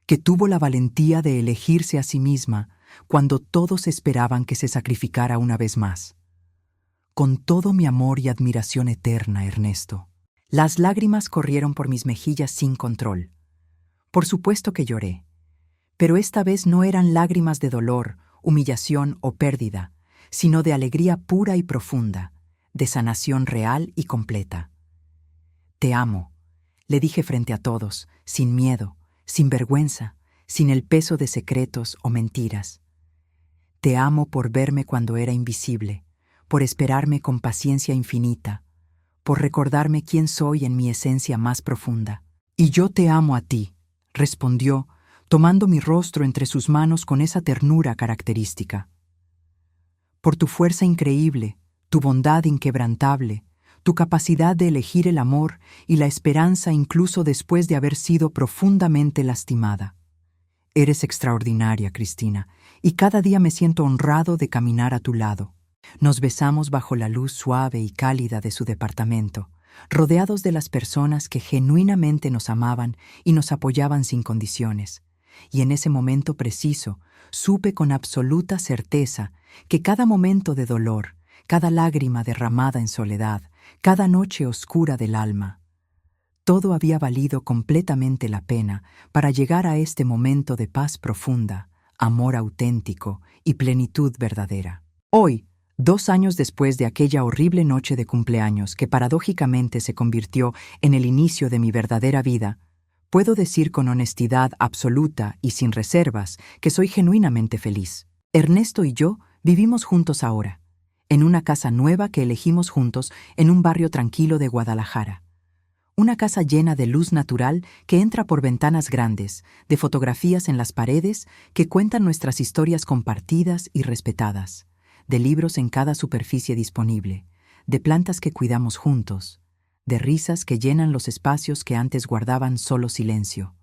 Que tuvo la valentía de elegirse a sí misma cuando todos esperaban que se sacrificara una vez más. Con todo mi amor y admiración eterna, Ernesto». Las lágrimas corrieron por mis mejillas sin control. Por supuesto que lloré, pero esta vez no eran lágrimas de dolor, humillación o pérdida, sino de alegría pura y profunda, de sanación real y completa. «Te amo», le dije frente a todos, sin miedo, sin vergüenza, sin el peso de secretos o mentiras. «Te amo por verme cuando era invisible, por esperarme con paciencia infinita, por recordarme quién soy en mi esencia más profunda. Y yo te amo a ti», respondió, tomando mi rostro entre sus manos con esa ternura característica. «Por tu fuerza increíble, tu bondad inquebrantable, tu capacidad de elegir el amor y la esperanza incluso después de haber sido profundamente lastimada. Eres extraordinaria, Cristina, y cada día me siento honrado de caminar a tu lado». Nos besamos bajo la luz suave y cálida de su departamento, rodeados de las personas que genuinamente nos amaban y nos apoyaban sin condiciones. Y en ese momento preciso, supe con absoluta certeza que cada momento de dolor, cada lágrima derramada en soledad, cada noche oscura del alma. Todo había valido completamente la pena para llegar a este momento de paz profunda, amor auténtico y plenitud verdadera. Hoy, 2 años después de aquella horrible noche de cumpleaños que paradójicamente se convirtió en el inicio de mi verdadera vida, puedo decir con honestidad absoluta y sin reservas que soy genuinamente feliz. Ernesto y yo vivimos juntos ahora, en una casa nueva que elegimos juntos en un barrio tranquilo de Guadalajara. Una casa llena de luz natural que entra por ventanas grandes, de fotografías en las paredes que cuentan nuestras historias compartidas y respetadas, de libros en cada superficie disponible, de plantas que cuidamos juntos, de risas que llenan los espacios que antes guardaban solo silencio.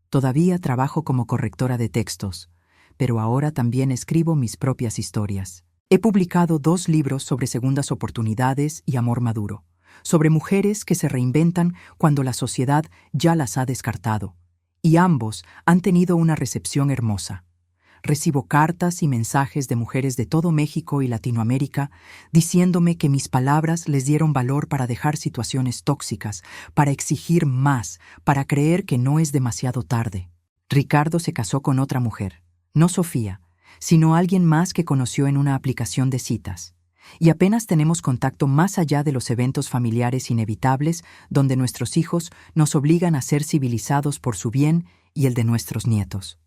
Todavía trabajo como correctora de textos, pero ahora también escribo mis propias historias. He publicado 2 libros sobre segundas oportunidades y amor maduro, sobre mujeres que se reinventan cuando la sociedad ya las ha descartado, y ambos han tenido una recepción hermosa. Recibo cartas y mensajes de mujeres de todo México y Latinoamérica diciéndome que mis palabras les dieron valor para dejar situaciones tóxicas, para exigir más, para creer que no es demasiado tarde. Ricardo se casó con otra mujer, no Sofía, sino alguien más que conoció en una aplicación de citas. Y apenas tenemos contacto más allá de los eventos familiares inevitables donde nuestros hijos nos obligan a ser civilizados por su bien y el de nuestros nietos.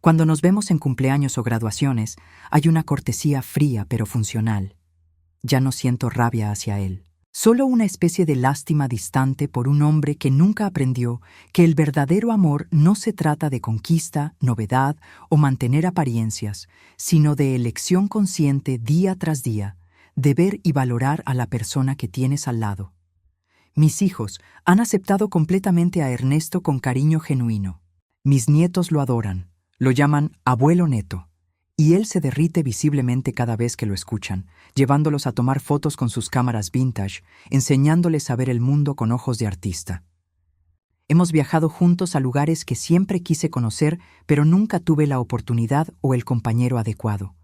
Cuando nos vemos en cumpleaños o graduaciones, hay una cortesía fría pero funcional. Ya no siento rabia hacia él. Solo una especie de lástima distante por un hombre que nunca aprendió que el verdadero amor no se trata de conquista, novedad o mantener apariencias, sino de elección consciente día tras día, de ver y valorar a la persona que tienes al lado. Mis hijos han aceptado completamente a Ernesto con cariño genuino. Mis nietos lo adoran, lo llaman abuelo neto, y él se derrite visiblemente cada vez que lo escuchan, llevándolos a tomar fotos con sus cámaras vintage, enseñándoles a ver el mundo con ojos de artista. Hemos viajado juntos a lugares que siempre quise conocer, pero nunca tuve la oportunidad o el compañero adecuado.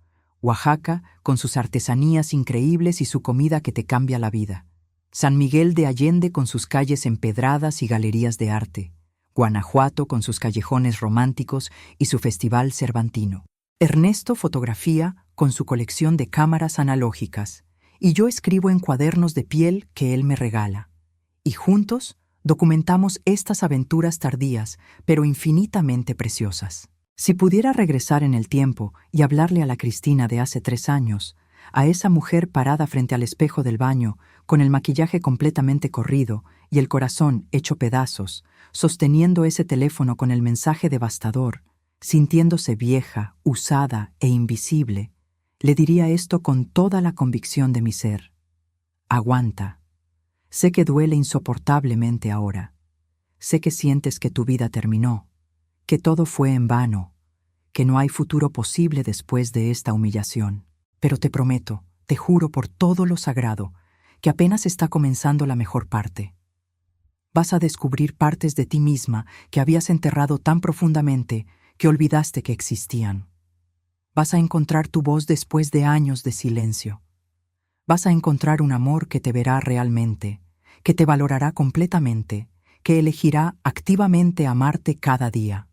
Oaxaca, con sus artesanías increíbles y su comida que te cambia la vida. San Miguel de Allende con sus calles empedradas y galerías de arte. Guanajuato con sus callejones románticos y su festival cervantino. Ernesto fotografía con su colección de cámaras analógicas, y yo escribo en cuadernos de piel que él me regala. Y juntos documentamos estas aventuras tardías, pero infinitamente preciosas. Si pudiera regresar en el tiempo y hablarle a la Cristina de hace 3 años, a esa mujer parada frente al espejo del baño, con el maquillaje completamente corrido y el corazón hecho pedazos, sosteniendo ese teléfono con el mensaje devastador, sintiéndose vieja, usada e invisible, le diría esto con toda la convicción de mi ser. Aguanta. Sé que duele insoportablemente ahora. Sé que sientes que tu vida terminó, que todo fue en vano, que no hay futuro posible después de esta humillación. Pero te prometo, te juro por todo lo sagrado, que apenas está comenzando la mejor parte. Vas a descubrir partes de ti misma que habías enterrado tan profundamente que olvidaste que existían. Vas a encontrar tu voz después de años de silencio. Vas a encontrar un amor que te verá realmente, que te valorará completamente, que elegirá activamente amarte cada día.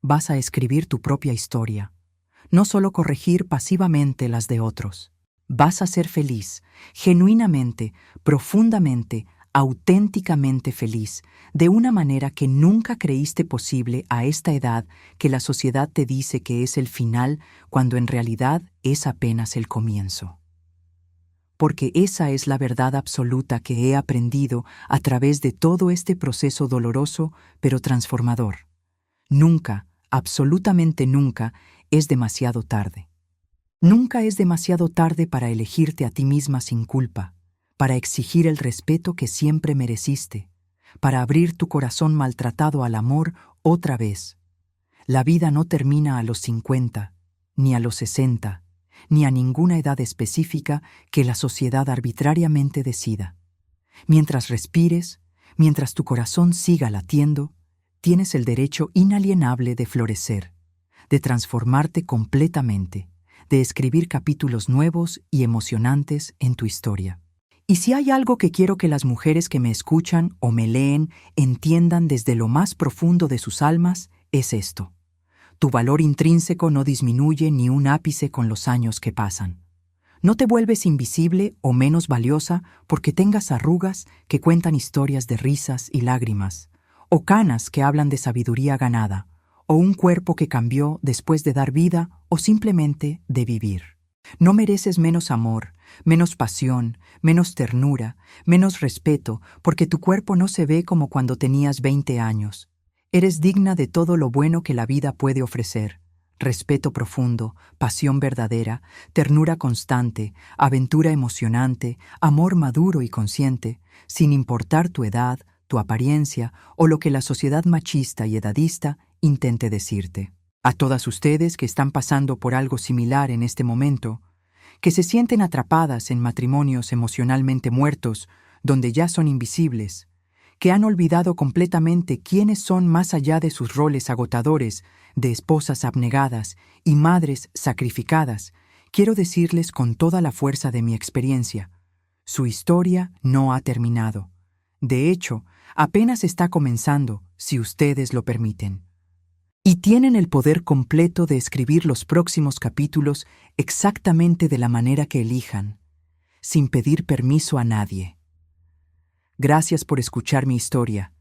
Vas a escribir tu propia historia, no solo corregir pasivamente las de otros. Vas a ser feliz, genuinamente, profundamente, auténticamente feliz, de una manera que nunca creíste posible a esta edad que la sociedad te dice que es el final, cuando en realidad es apenas el comienzo. Porque esa es la verdad absoluta que he aprendido a través de todo este proceso doloroso pero transformador. Nunca, absolutamente nunca, es demasiado tarde. Nunca es demasiado tarde para elegirte a ti misma sin culpa, para exigir el respeto que siempre mereciste, para abrir tu corazón maltratado al amor otra vez. La vida no termina a los 50, ni a los 60, ni a ninguna edad específica que la sociedad arbitrariamente decida. Mientras respires, mientras tu corazón siga latiendo, tienes el derecho inalienable de florecer, de transformarte completamente, de escribir capítulos nuevos y emocionantes en tu historia. Y si hay algo que quiero que las mujeres que me escuchan o me leen entiendan desde lo más profundo de sus almas, es esto. Tu valor intrínseco no disminuye ni un ápice con los años que pasan. No te vuelves invisible o menos valiosa porque tengas arrugas que cuentan historias de risas y lágrimas, o canas que hablan de sabiduría ganada, o un cuerpo que cambió después de dar vida o simplemente de vivir. No mereces menos amor, menos pasión, menos ternura, menos respeto, porque tu cuerpo no se ve como cuando tenías 20 años. Eres digna de todo lo bueno que la vida puede ofrecer. Respeto profundo, pasión verdadera, ternura constante, aventura emocionante, amor maduro y consciente, sin importar tu edad, tu apariencia o lo que la sociedad machista y edadista intente decirte. A todas ustedes que están pasando por algo similar en este momento, que se sienten atrapadas en matrimonios emocionalmente muertos, donde ya son invisibles, que han olvidado completamente quiénes son más allá de sus roles agotadores, de esposas abnegadas y madres sacrificadas, quiero decirles con toda la fuerza de mi experiencia, su historia no ha terminado. De hecho, apenas está comenzando, si ustedes lo permiten. Y tienen el poder completo de escribir los próximos capítulos exactamente de la manera que elijan, sin pedir permiso a nadie. Gracias por escuchar mi historia,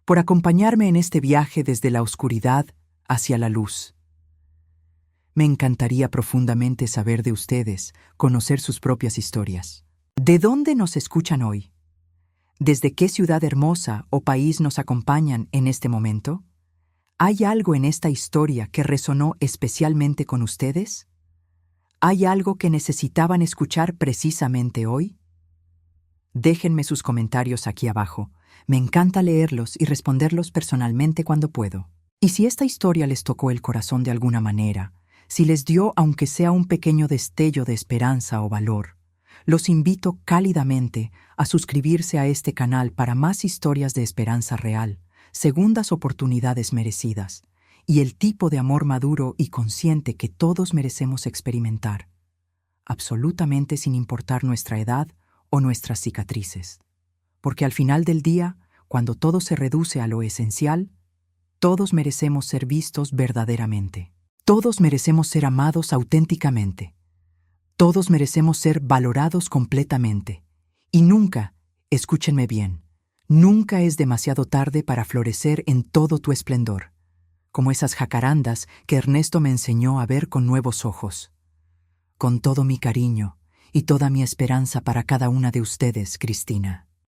por acompañarme en este viaje desde la oscuridad hacia la luz. Me encantaría profundamente saber de ustedes, conocer sus propias historias. ¿De dónde nos escuchan hoy? ¿Desde qué ciudad hermosa o país nos acompañan en este momento? ¿Hay algo en esta historia que resonó especialmente con ustedes? ¿Hay algo que necesitaban escuchar precisamente hoy? Déjenme sus comentarios aquí abajo. Me encanta leerlos y responderlos personalmente cuando puedo. Y si esta historia les tocó el corazón de alguna manera, si les dio aunque sea un pequeño destello de esperanza o valor, los invito cálidamente a suscribirse a este canal para más historias de esperanza real, segundas oportunidades merecidas y el tipo de amor maduro y consciente que todos merecemos experimentar, absolutamente sin importar nuestra edad o nuestras cicatrices. Porque al final del día, cuando todo se reduce a lo esencial, todos merecemos ser vistos verdaderamente. Todos merecemos ser amados auténticamente. Todos merecemos ser valorados completamente. Y nunca, escúchenme bien, nunca es demasiado tarde para florecer en todo tu esplendor, como esas jacarandas que Ernesto me enseñó a ver con nuevos ojos. Con todo mi cariño y toda mi esperanza para cada una de ustedes, Cristina.